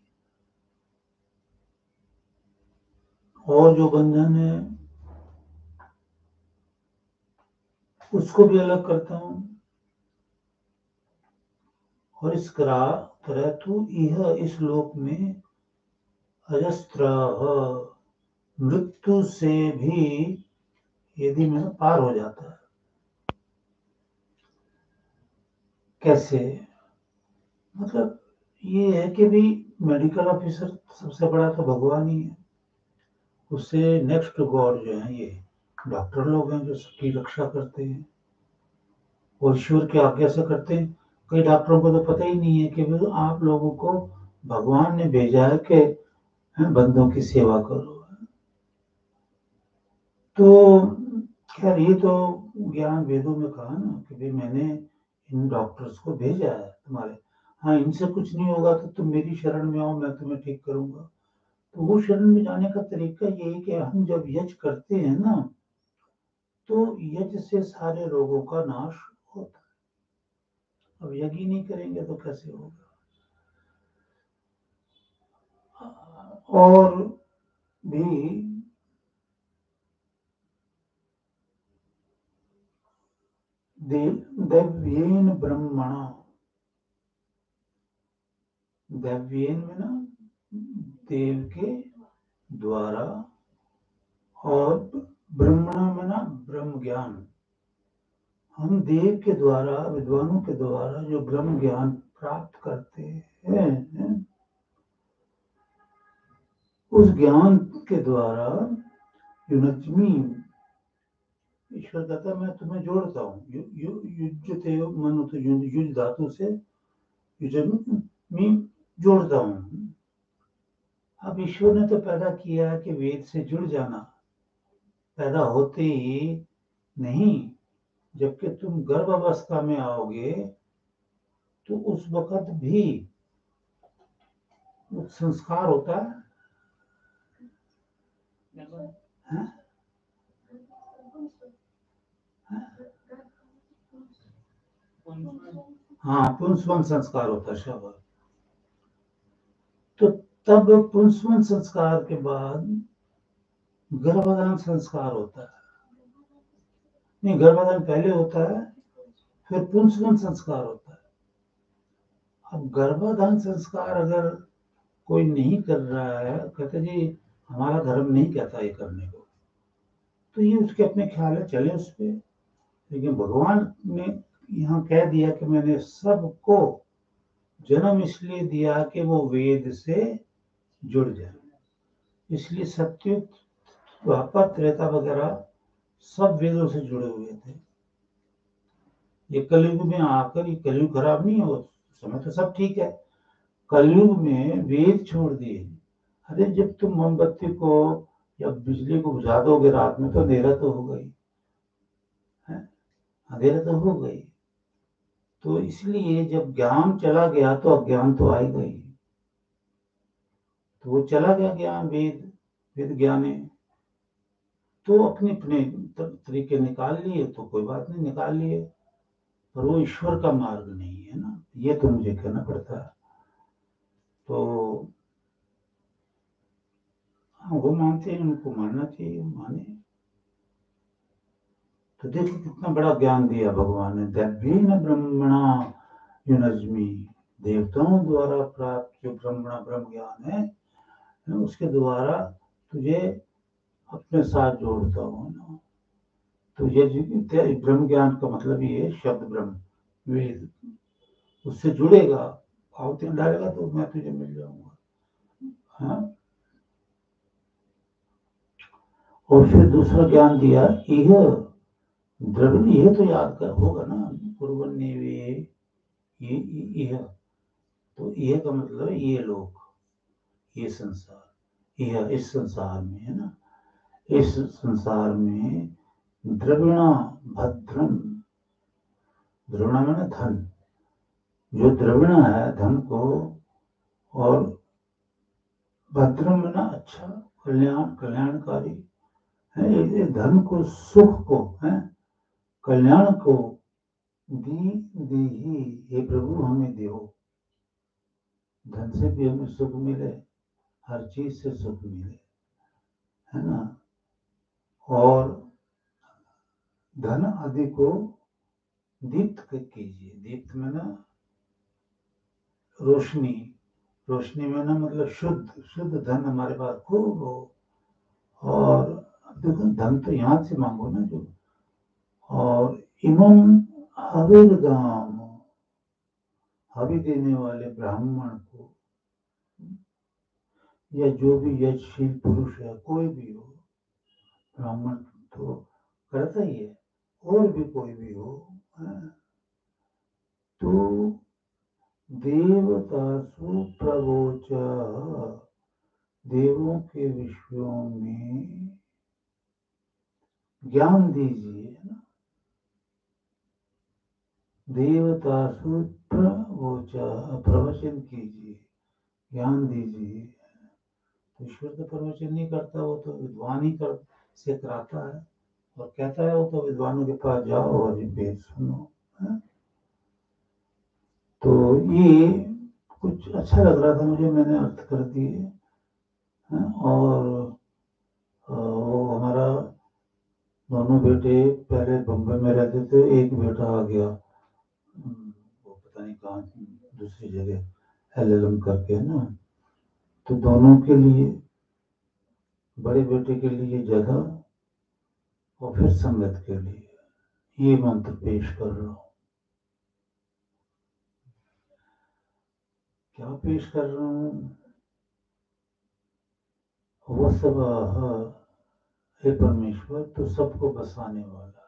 और जो बंधन है उसको भी अलग करता हूँ। और इस तरह तू यह इस लोक में अजस्त्र मृत्यु से भी यदि मैं पार हो जाता है। कैसे? मतलब ये है कि भी मेडिकल ऑफिसर सबसे बड़ा तो भगवान ही है, उससे नेक्स्ट गॉड जो है ये डॉक्टर लोग हैं जो सबकी रक्षा करते हैं और ईश्वर की आज्ञा से करते हैं। कई डॉक्टरों को तो पता ही नहीं है कि आप लोगों को भगवान ने भेजा है कि बंदों की सेवा करो। तो खैर ये तो ज्ञान वेदों में कहा ना कि भाई मैंने इन डॉक्टर्स को भेजा है तुम्हारे, हाँ इनसे कुछ नहीं होगा तो तुम मेरी शरण में आओ, मैं तुम्हें ठीक करूंगा। तो वो शरण में जाने का तरीका ये है कि हम जब यज्ञ करते हैं ना, तो यज्ञ से सारे रोगों का नाश होता है। अब यज्ञ ही नहीं करेंगे तो कैसे होगा? और भी दैव्येन ब्रह्मणा, दैव्येन में ना देव के द्वारा, और ब्रह्मणा में ना ब्रह्म ज्ञान, हम देव के द्वारा, विद्वानों के द्वारा जो ब्रह्म ज्ञान प्राप्त करते हैं, उस ज्ञान के द्वारा युनज्मी, ईश्वर कहता है मैं तुम्हें जोड़ता हूँ, युज्यते मनु, तो युज धातु से युजमी जोड़ता हूँ। अब ईश्वर ने तो पैदा किया है कि वेद से जुड़ जाना, पैदा होते ही नहीं, जबकि तुम गर्भ अवस्था में आओगे तो उस वक्त भी संस्कार होता है, हाँ पुंसवन संस्कार होता है शाबाश। तो तब पुंसवन संस्कार के बाद गर्भाधान संस्कार होता है, नहीं गर्भाधान पहले होता है, फिर पुंसवन संस्कार होता है। अब गर्भाधान संस्कार अगर कोई नहीं कर रहा है, कहते जी हमारा धर्म नहीं कहता ये करने को, तो ये उसके अपने ख्याल है, चले उस पर। लेकिन भगवान ने यहाँ कह दिया कि मैंने सबको जन्म इसलिए दिया कि वो वेद से जुड़ जाए, इसलिए सत्युग द्वापर त्रेता वगैरह सब वेदों से जुड़े हुए थे। ये कलयुग में आकर, ये कलयुग खराब नहीं हो, समय तो सब ठीक है, कलयुग में वेद छोड़ दिए। अरे जब तुम मोमबत्ती को या बिजली को बुझा दोगे रात में तो अंधेरा तो हो गई, अंधेरा तो हो गई। तो इसलिए जब ज्ञान चला गया तो अज्ञान तो आएगा ही, तो वो चला गया ज्ञान, वेद ज्ञान है, तो अपने अपने तरीके निकाल लिए, तो कोई बात नहीं, निकाल लिए, पर वो ईश्वर का मार्ग नहीं है ना, ये तो मुझे कहना पड़ता है। तो हाँ वो मानते हैं, उनको मानना चाहिए, माने। तो देखो कितना बड़ा ज्ञान दिया भगवान ने, दैव्येन ब्रह्मणा युनज्मी, देवताओं द्वारा प्राप्त जो ब्रह्म ज्ञान है, उसके द्वारा तुझे अपने साथ जोड़ता हूँ ना। तो ये ब्रह्म ज्ञान का मतलब ये शब्द ब्रह्म, वेद, उससे जुड़ेगा, आहुति डालेगा तो मैं तुझे मिल जाऊंगा। हाँ, और फिर दूसरा ज्ञान दिया, यह द्रविण, यह तो याद कर होगा ना, पूर्वन्य यह, तो यह का मतलब है ये लोग, ये संसार, यह इस संसार में है ना, इस संसार में द्रविणा भद्रम, द्रविणा माने धन, जो द्रविण है धन को, और भद्रम माना अच्छा, कल्याणकारी है, ये धन को, सुख को है, कल्याण को दी ही, हे प्रभु हमें दो, धन से भी हमें सुख मिले, हर चीज से सुख मिले, है ना। और धन आदि को दीप्त कीजिए, दीप्त में ना रोशनी, रोशनी में ना मतलब शुद्ध धन हमारे पास खूब हो। और देखो धन तो यहाँ से मांगो ना जो, और इमम हविर्दाम, हवि देने वाले ब्राह्मण को, या जो भी यजशील पुरुष है, कोई भी हो, ब्राह्मण तो करता ही है, और भी कोई भी हो, तो देवतासु प्रवोच, देवों के विषयों में ज्ञान दीजिए ना, देवतासु प्रवोच, प्रवचन कीजिए, ज्ञान दीजिए। ईश्वर तो प्रवचन नहीं करता, वो तो विद्वान ही से कराता है, और कहता है वो तो विद्वानों के पास जाओ और वेद सुनो, है? तो ये कुछ अच्छा लग रहा था मुझे, मैंने अर्थ कर दिए। और वो हमारा दोनों बेटे पहले बम्बई में रहते थे, एक बेटा आ गया, वो पता नहीं कहाँ दूसरी जगह LLM करके ना, तो दोनों के लिए, बड़े बेटे के लिए जगह और फिर संगत के लिए ये मंत्र पेश कर रहा हूँ। क्या पेश कर रहा हूँ? वो सब हे परमेश्वर तो सबको बसाने वाला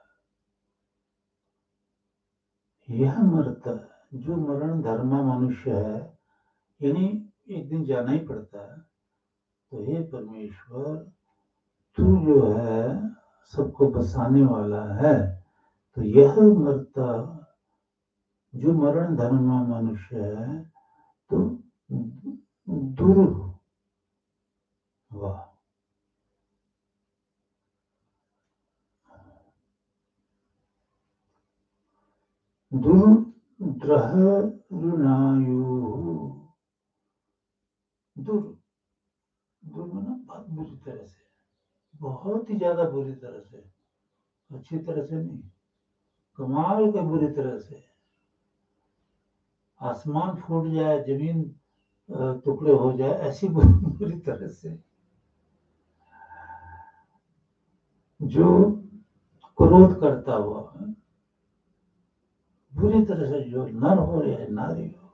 है। यह मरता जो मरण धर्मा मनुष्य है, यानी एक दिन जाना ही पड़ता है। तो हे परमेश्वर तू जो है सबको बसाने वाला है, तो यह मरता जो मरण धर्मा मनुष्य है तो दूर हो। वाह, दुर्मना बहुत बुरी तरह से, बहुत ही ज्यादा बुरी तरह से, अच्छी तरह से नहीं, कमाल के बुरी तरह से। आसमान फूट जाए, जमीन टुकड़े हो जाए, ऐसी बुरी तरह से। जो क्रोध करता हुआ बुरी तरह से, जो नर हो या नारी हो,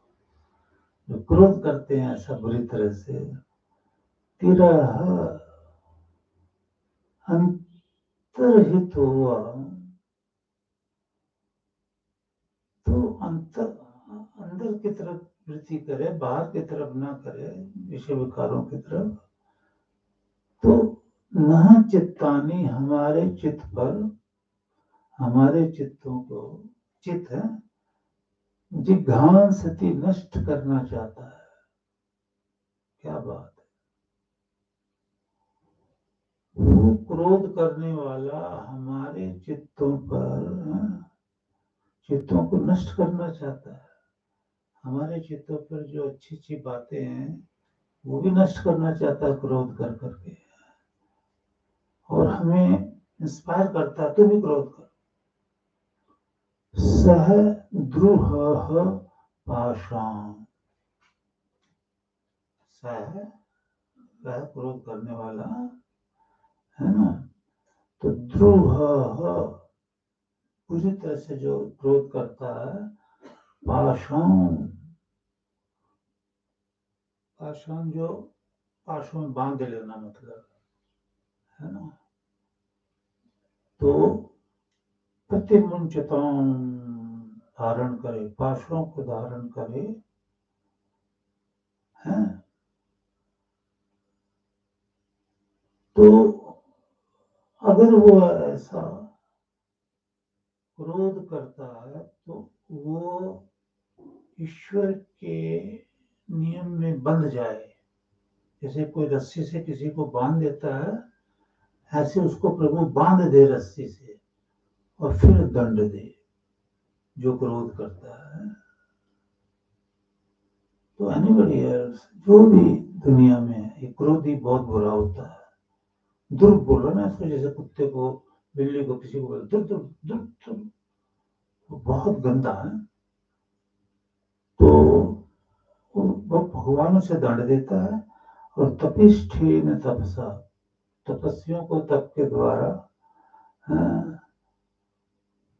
जो क्रोध करते हैं ऐसा बुरी तरह से, तेरा अंतर्हित हुआ तो अंदर की तरफ वृत्ति करे, बाहर की तरफ ना करे, विषय विकारों की तरफ। तो न चित्तानी हमारे चित्त पर, हमारे चित्तों को, चित्त है जिघांसति नष्ट करना चाहता है। क्या बात है, वो क्रोध करने वाला हमारे चित्तों पर, चित्तों को नष्ट करना चाहता है। हमारे चित्तों पर जो अच्छी अच्छी बातें हैं वो भी नष्ट करना चाहता है क्रोध कर करके, और हमें इंस्पायर करता है, तू भी क्रोध कर। सह द्रुह पाषाण, सह वह क्रोध करने वाला है ना, तो द्रुह पूरी तरह से जो क्रोध करता है, पाषाण, पाषाण जो पाशों में बांध लेना मतलब है ना। तो प्रतिमुंचताम धारण करे, पाशों को धारण करे, है। तो अगर वो ऐसा क्रोध करता है तो वो ईश्वर के नियम में बंध जाए। जैसे कोई रस्सी से किसी को बांध देता है, ऐसे उसको प्रभु बांध दे रस्सी से और फिर दंड दे जो क्रोध करता है। तो एनीबॉडी एल्स, जो भी दुनिया में ये क्रोधी बहुत बुरा होता है। दुर् बोल रहा ना इसको, जैसे कुत्ते को, बिल्ली को, किसी को बोल दुर् दुर् दुर् दुर्, वो बहुत गंदा है। तो वो भगवान उसे दंड देता है। और तपिष्ठेन तपसा, तपस्वियों को तप के द्वारा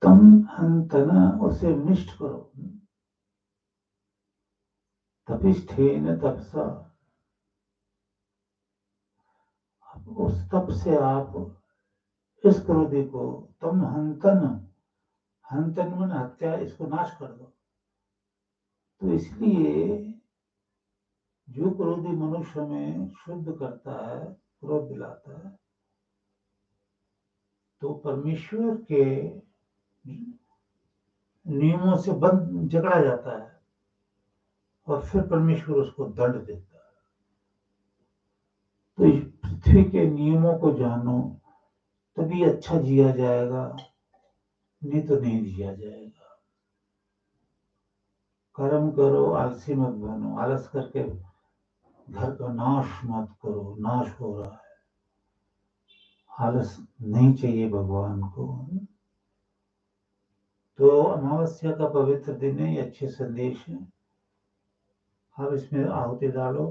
तम हंतना, उसे निष्ठ करो। तपिष्ठेन तपसा, उस तप से आप इस क्रोधी को, तम हंतन, हंतन मन हत्या, इसको नाश कर दो। तो इसलिए जो क्रोधी मनुष्य में शुद्ध करता है, क्रोध दिलाता है, तो परमेश्वर के नियमों से बंद जकड़ा जाता है और फिर परमेश्वर उसको दंड देता है। तो इस पृथ्वी के नियमों को जानो, तभी अच्छा जिया जाएगा, नहीं तो नहीं जिया जाएगा। कर्म करो, आलसी मत बनो, आलस करके घर का नाश मत करो, नाश हो रहा है। आलस नहीं चाहिए भगवान को। तो अमावस्या का पवित्र दिन है, ये अच्छे संदेश है। अब इसमें आहुति डालो।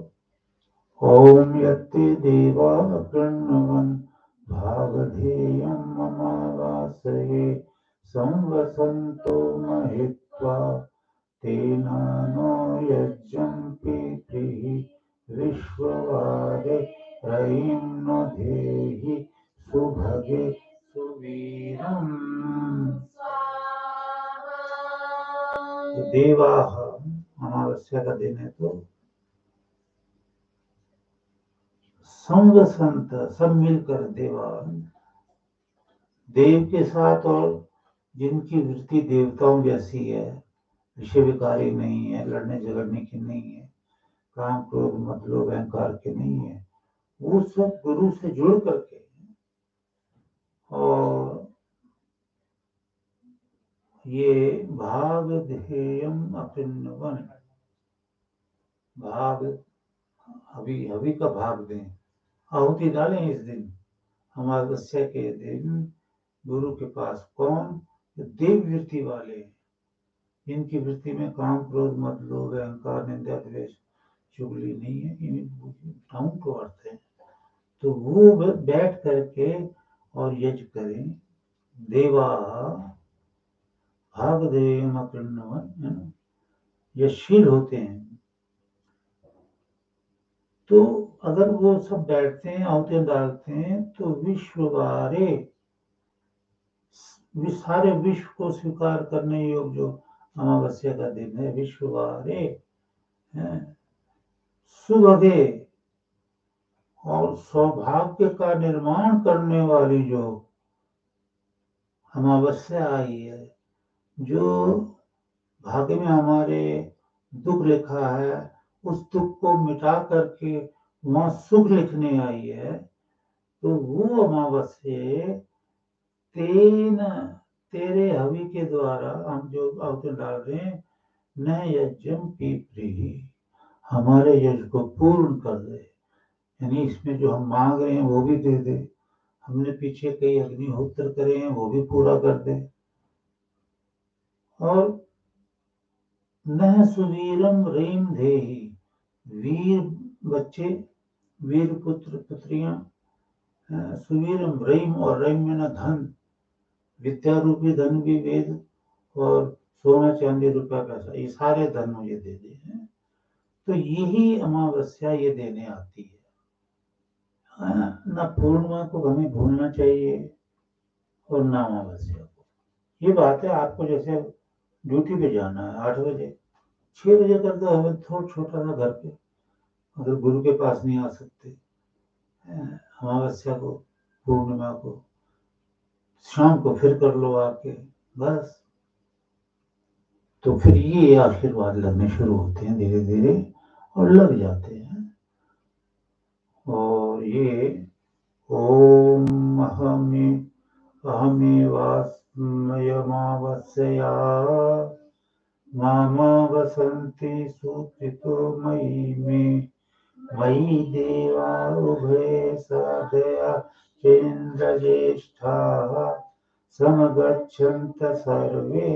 ओम यत्ते देवा गृह्णवन् भागधेयम् अमावास्ये संवसन्तो महित्वा तेनानो यज्ञं पीतिः विश्ववादे रयिं नो धेहि सुभगे सुवीरम्। तो देवाः अमावस्या का दिन है, तो संग संत सब मिलकर देवा, देव के साथ, और जिनकी वृत्ति देवताओं जैसी है, विषय विकारी नहीं है, लड़ने झगड़ने की नहीं है, काम क्रोध मद लोभ अहंकार के नहीं है, वो सब गुरु से जुड़ करके और ये भाग ध्येयम अपिन्नवन, भाग हवि का भाग दें, आहुति डालें इस दिन, अमावस्या के दिन गुरु के पास। कौन? देव वृत्ति वाले, जिनकी वृत्ति में काम क्रोध मद लोभ अहंकार निंदा द्वेष चुगली नहीं है, डाउन टू अर्थ है, तो वो बैठ करके और यज्ञ करें। देवा भाग देव है ना, यशील होते हैं। तो अगर वो सब बैठते हैं, आहुतियां डालते हैं, तो विश्ववारे, सारे विश्व को स्वीकार करने योग्य जो अमावस्या का दिन है, विश्ववारे सुभगे, और सौभाग्य का निर्माण करने वाली जो अमावस्या आई है, जो भाग्य में हमारे दुख लिखा है, उस दुख को मिटा करके वहां सुख लिखने आई है, तो वो अमावस्या तेरे हवि के द्वारा हम जो आहुति डाल रहे हैं, न यज्ञम पीप्री, हमारे यज्ञ को पूर्ण कर दे, यानी इसमें जो हम मांग रहे हैं वो भी दे दे, हमने पीछे कई अग्निहोत्र करे हैं वो भी पूरा कर दे, और न सुवीरम रेम धेहि, वीर बच्चे, वीर पुत्र पुत्रियां, सुवीरम रहीम, और रहीम में न धन, विद्या रूपी धन भी वेद और सोना चांदी रुपया पैसा, ये सारे धन मुझे दे दे हैं। तो यही अमावस्या ये देने आती है। ना पूर्णिमा को हमें भूलना चाहिए और ना अमावस्या को। ये बात है, आपको जैसे ड्यूटी पे जाना है 8 बजे, 6 बजे कर दो, हमें थोड़ा छोटा सा घर पे, अगर गुरु के पास नहीं आ सकते, अमावस्या को पूर्णिमा को शाम को फिर कर लो आके, बस। तो फिर ये आशीर्वाद लगने शुरू होते हैं धीरे धीरे, और लग जाते हैं। और ये ओम अहमेवास्मयमावस्यया मामा वसन्ति सुकृतो मयि मे, मयि देवा उभय साधया चेन्द्रज्येष्ठाः समगच्छन्त सर्वे,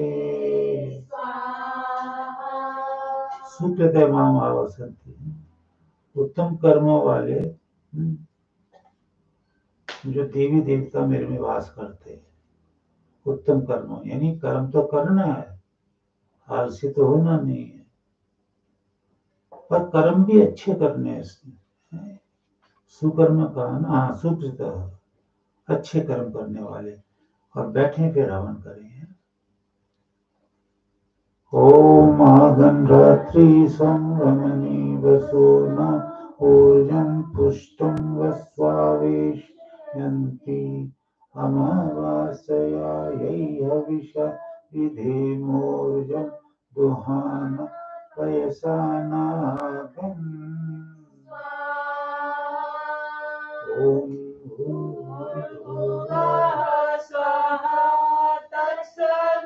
सुकृत माम आवसन्ति, उत्तम कर्मों वाले जो देवी देवता मेरे में वास करते हैं। उत्तम कर्मों यानी कर्म तो करना है, आलसी तो होना नहीं है, पर कर्म भी अच्छे करने हैं। सुकर्म का ना, सुकृत, अच्छे कर्म करने वाले, और बैठे फिर हवन करें। ओम आगन रात्रि संगमनी वसुना ऊर्जं पुष्टं वस्वावेशयन्ति, अमावास्यया यै हविषा विधेमोर्जं दुहान पयसानागम्। ओम स्वाहा तत्सवितुर्वरेण्यं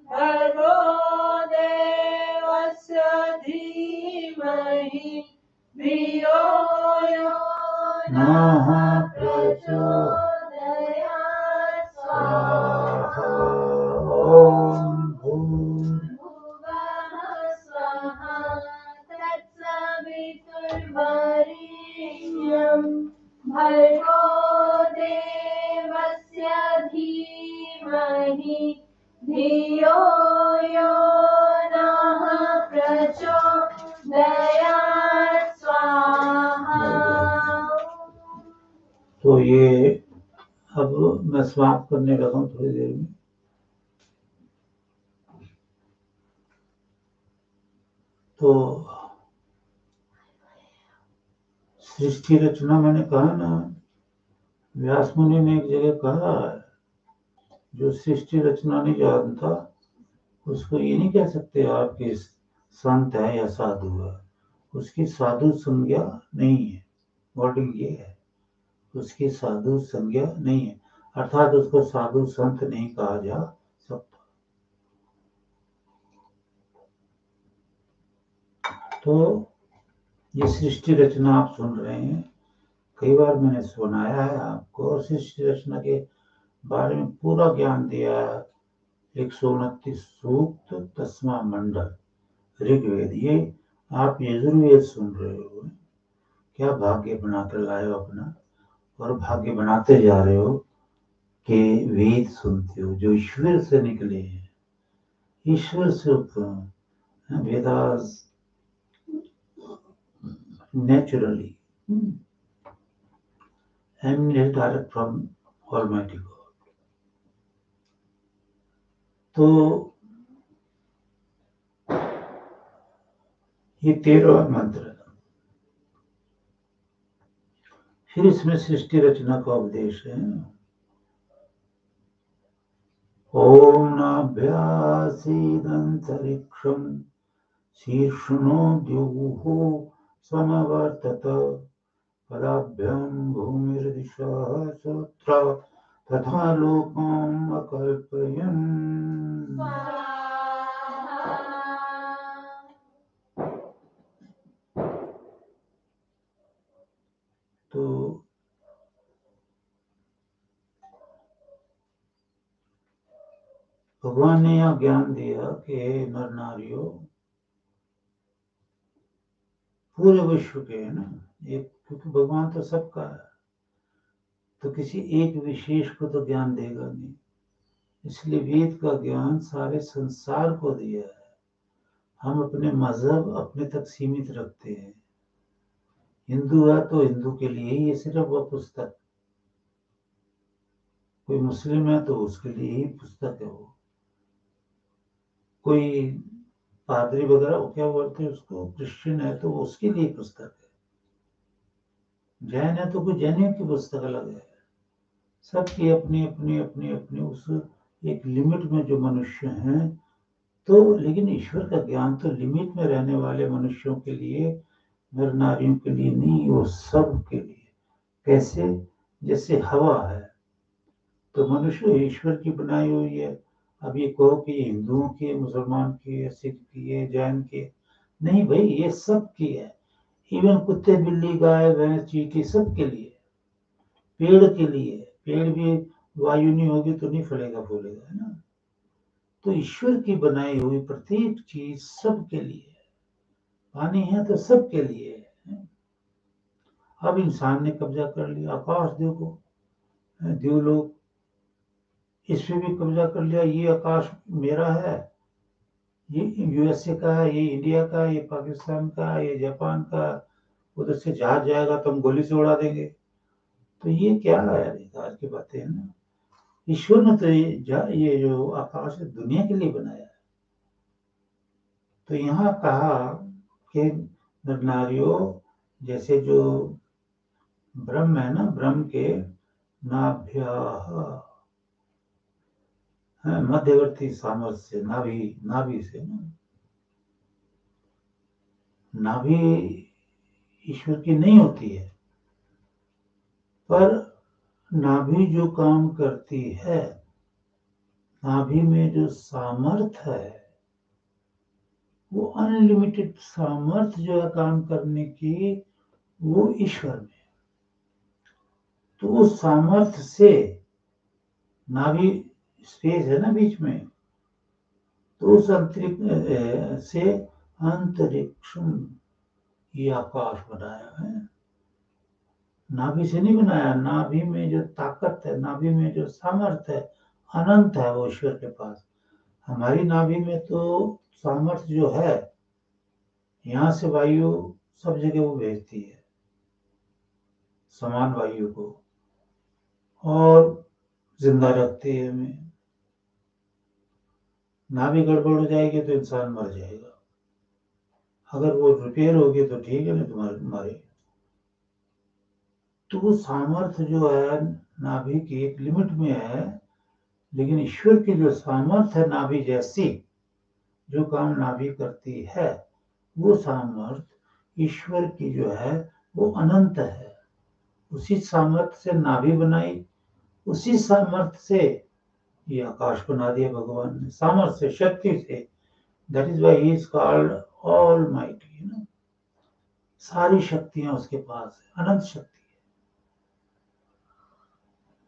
भर्गो देवस्य धीमहि धियो यो नः प्रचोदयात्। स्वाहा। ओम भूर्भुवः स्वाहा तत्सवितुर्वरेण्यं भर्गो देवस्य धीमहि धियो यो नः प्रचोदयात्। ये अब मैं समाप्त करने लगा हूँ थोड़ी देर में। तो सृष्टि रचना मैंने कहा ना, व्यास मुनि ने एक जगह कहा है, जो सृष्टि रचना नहीं जानता उसको ये नहीं कह सकते आपके संत है या साधु है, उसकी साधु संज्ञा नहीं है। वर्डिंग ये है, उसकी साधु संज्ञा नहीं है, अर्थात उसको साधु संत नहीं कहा जा सकता। तो ये सृष्टि रचना आप सुन रहे हैं, कई बार मैंने सुनाया है आपको, और सृष्टि रचना के बारे में पूरा ज्ञान दिया है। 129 सूक्त 10वां मंडल ऋग्वेद, ये आप यजुर्वेद सुन रहे हो। क्या भाग्य बनाकर लाए हो अपना, और भाग्य बनाते जा रहे हो कि वेद सुनते हो जो ईश्वर से निकले हैं, ईश्वर से उत्पन्न Vedas naturally emanates direct from Almighty God। तो ये 13वां मंत्र है। फिर इसमें सृष्टि रचना का उपदेश है। ओम नाभ्यासीदंतरिक्षं शीर्षणो द्युः समवर्तत पदाभ्यां भूमिर्दिशः सूत्रा तथा लोकम् अकल्पयन्। तो भगवान ने यह ज्ञान दिया कि नर नारियों, पूरे विश्व के है ना, एक, क्योंकि भगवान तो सबका है, तो किसी एक विशेष को तो ज्ञान देगा नहीं, इसलिए वेद का ज्ञान सारे संसार को दिया है। हम अपने मजहब अपने तक सीमित रखते हैं। हिंदू है तो हिंदू के लिए ही ये सिर्फ वह पुस्तक, कोई मुस्लिम है तो उसके लिए ही पुस्तक है वो, कोई पादरी वगैरह क्या बोलते हैं उसको, क्रिश्चियन है तो उसके लिए पुस्तक है, जैन है तो कोई जैनियों की पुस्तक अलग है। सबकी अपनी अपनी अपनी अपनी उस एक लिमिट में जो मनुष्य हैं, तो लेकिन ईश्वर का ज्ञान तो लिमिट में रहने वाले मनुष्यों के लिए, नर नारियों के लिए नहीं, वो सब के लिए। कैसे? जैसे हवा है तो मनुष्य ईश्वर की बनाई हुई है। अब ये कहो कि हिंदुओं की, मुसलमान की, सिख की है, जैन की, नहीं भाई, ये सब की है। इवन कुत्ते बिल्ली गाय भैंस चींटी सब के लिए, पेड़ के लिए, पेड़ भी वायु नहीं होगी तो नहीं फलेगा फूलेगा, है ना। तो ईश्वर की बनाई हुई प्रत्येक चीज सबके लिए है। पानी है तो सबके लिए है। अब इंसान ने कब्जा कर लिया, आकाश देखो, देवलोक, इस पे भी कब्जा कर लिया, ये आकाश मेरा है, ये यूएसए का है, ये इंडिया का है, ये पाकिस्तान का है, ये जापान का, उधर से जहाज जाएगा तो हम गोली से उड़ा देंगे। तो ये क्या है, आज की बातें है ना। ईश्वर ने तो ये जो आकाश है दुनिया के लिए बनाया है। तो यहाँ कहा कि नर नारियों, जैसे जो ब्रह्म है ना, ब्रह्म के नाभ्याः, मध्यवर्ती सामर्थ्य, नाभि से ना, नाभि ईश्वर की नहीं होती है, पर नाभि जो काम करती है, नाभि में जो सामर्थ्य है, वो अनलिमिटेड सामर्थ्य जो है काम करने की, वो ईश्वर में। तो उस सामर्थ्य से, नाभि स्पेस है ना बीच में, तो उस अंतरिक्ष से अंतरिक्ष, ये आकाश बनाया है, नाभि से नहीं बनाया। नाभि में जो ताकत है, नाभि में जो सामर्थ्य है, अनंत है वो ईश्वर के पास। हमारी नाभि में तो सामर्थ्य जो है, यहाँ से वायु सब जगह वो भेजती है, समान वायु को, और जिंदा रखती है हमें। नाभि गड़बड़ हो जाएगी तो इंसान मर जाएगा, अगर वो रिपेयर होगी तो ठीक है, नहीं तो मरे। तो वो सामर्थ्य जो है नाभि की एक लिमिट में है, लेकिन ईश्वर की जो सामर्थ्य है नाभि जैसी, जो काम नाभि करती है, वो सामर्थ्य ईश्वर की जो है वो अनंत है। उसी सामर्थ्य से नाभि बनाई, उसी सामर्थ्य से ये आकाश बना दिया भगवान ने, सामर्थ्य से, शक्ति से। That is why he is called almighty, you know. सारी शक्तियां उसके पास है, अनंत शक्ति है।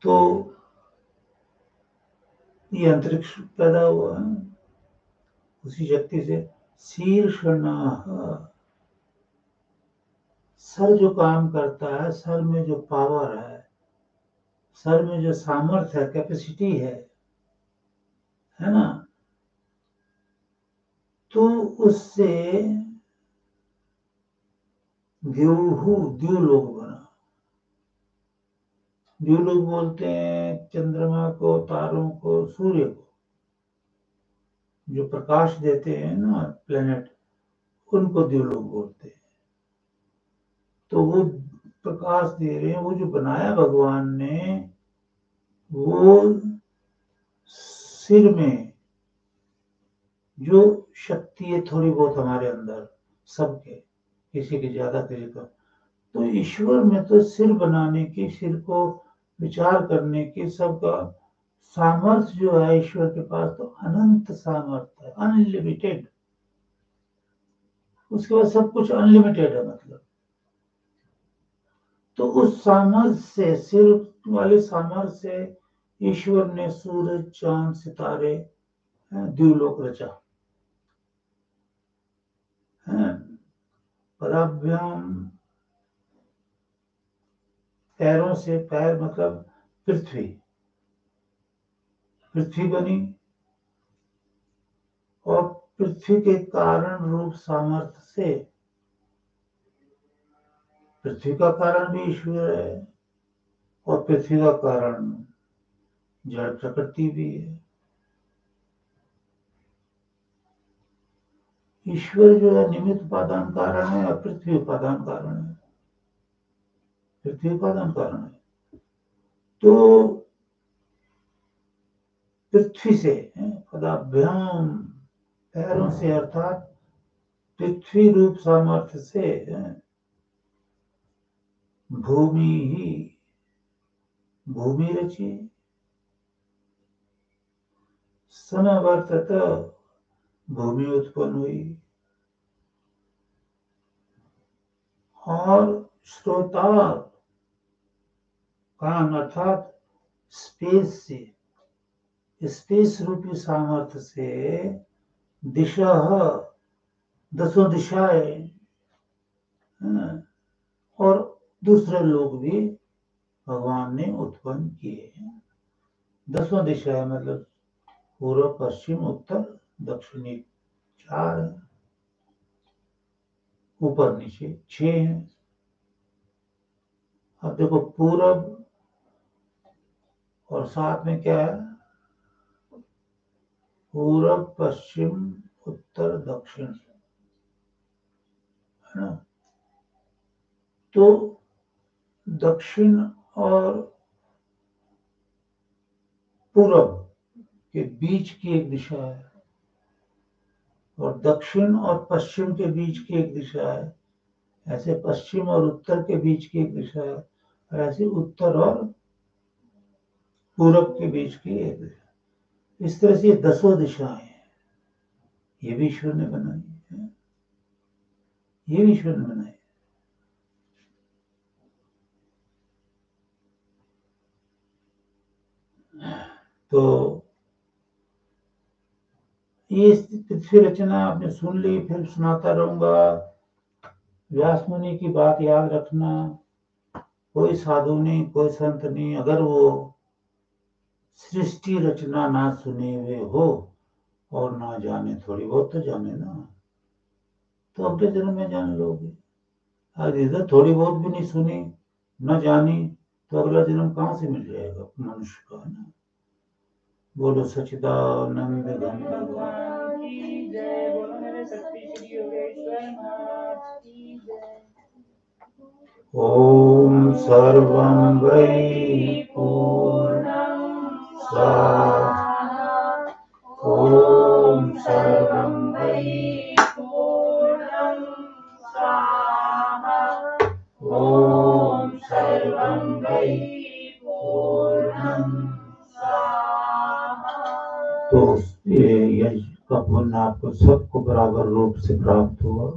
तो ये अंतरिक्ष पैदा हुआ है उसी शक्ति से। शीर्षणाः, सर जो काम करता है, सर में जो पावर है, सर में जो सामर्थ्य है, कैपेसिटी है ना, तो उससे द्यूलोक बना। द्यूलोक बोलते हैं चंद्रमा को, तारों को, सूर्य को, जो प्रकाश देते हैं ना प्लेनेट, उनको द्यूलोक बोलते हैं। तो वो प्रकाश दे रहे हैं, वो जो बनाया भगवान ने, वो सिर में जो शक्ति है थोड़ी बहुत हमारे अंदर सबके, किसी की ज्यादा, किसी का, तो ईश्वर में तो सिर बनाने की, सिर को विचार करने की, सबका सामर्थ्य जो है ईश्वर के पास तो अनंत सामर्थ्य है, अनलिमिटेड। उसके बाद सब कुछ अनलिमिटेड है, मतलब। तो उस सामर्थ्य से, सिर वाले सामर्थ्य से ईश्वर ने सूरज, चांद, सितारे, द्यूलोक रचा। पदाभ्याम, पैरों से, पैर मतलब पृथ्वी, पृथ्वी बनी, और पृथ्वी के कारण रूप सामर्थ्य से, पृथ्वी का कारण भी ईश्वर है और पृथ्वी का कारण जड़ प्रकृति भी है। ईश्वर जो है निमित्त उपादान कारण है और पृथ्वी उपादान कारण है, पृथ्वी उपादान कारण है। तो पृथ्वी से, पदाभ्याम, पैरों से, अर्थात पृथ्वी रूप सामर्थ्य से भूमि ही, भूमि रची, समवर्तत, भूमि उत्पन्न हुई, और श्रोता कान अर्थात स्पेस से, स्पेस रूपी सामर्थ्य से दिशा, दसों दिशाएं, और दूसरे लोग भी भगवान ने उत्पन्न किए हैं। दसों दिशाएं मतलब पूर्व, पश्चिम, उत्तर, दक्षिणी, 4 है, ऊपर नीचे 6 है। अब देखो पूरब और साथ में क्या है, पूरब, पश्चिम, उत्तर, दक्षिण, है ना। तो दक्षिण और पूरब के बीच की एक दिशा है, और दक्षिण और पश्चिम के बीच की एक दिशा है। ऐसे पश्चिम और उत्तर के बीच की एक दिशा है, और ऐसे उत्तर और पूरब के बीच की एक दिशा। इस तरह से ये दसों दिशाएं हैं, ये भी ईश्वर ने बनाई है, ये भी ईश्वर ने बनाई। तो ये पृथ्वी रचना आपने सुन ली, फिर सुनाता रहूंगा। व्यास मुनि की बात याद रखना, कोई साधु नहीं, कोई संत नहीं, अगर वो सृष्टि रचना ना सुने हुए हो और ना जाने, थोड़ी बहुत तो जाने ना, तो अगले जन्म में जान लोगे। आज इधर थोड़ी बहुत भी नहीं सुनी, न जानी, तो अगला जन्म कहाँ से मिल जाएगा मनुष्य का, है ना। बोलो सच्चिदानंद घन भगवान भगवान की जय। बोलो मेरे शक्ति श्री योगेश्वर महाराज की जय। ओम सर्वं वै पूर्णं स्वाहा। ओम सर्वं वै पूर्णं स्वाहा। ओम सर्वं वै पूर्णं स्वाहा। तो ये यज्ञ का पुण्य आपको सबको बराबर रूप से प्राप्त हुआ।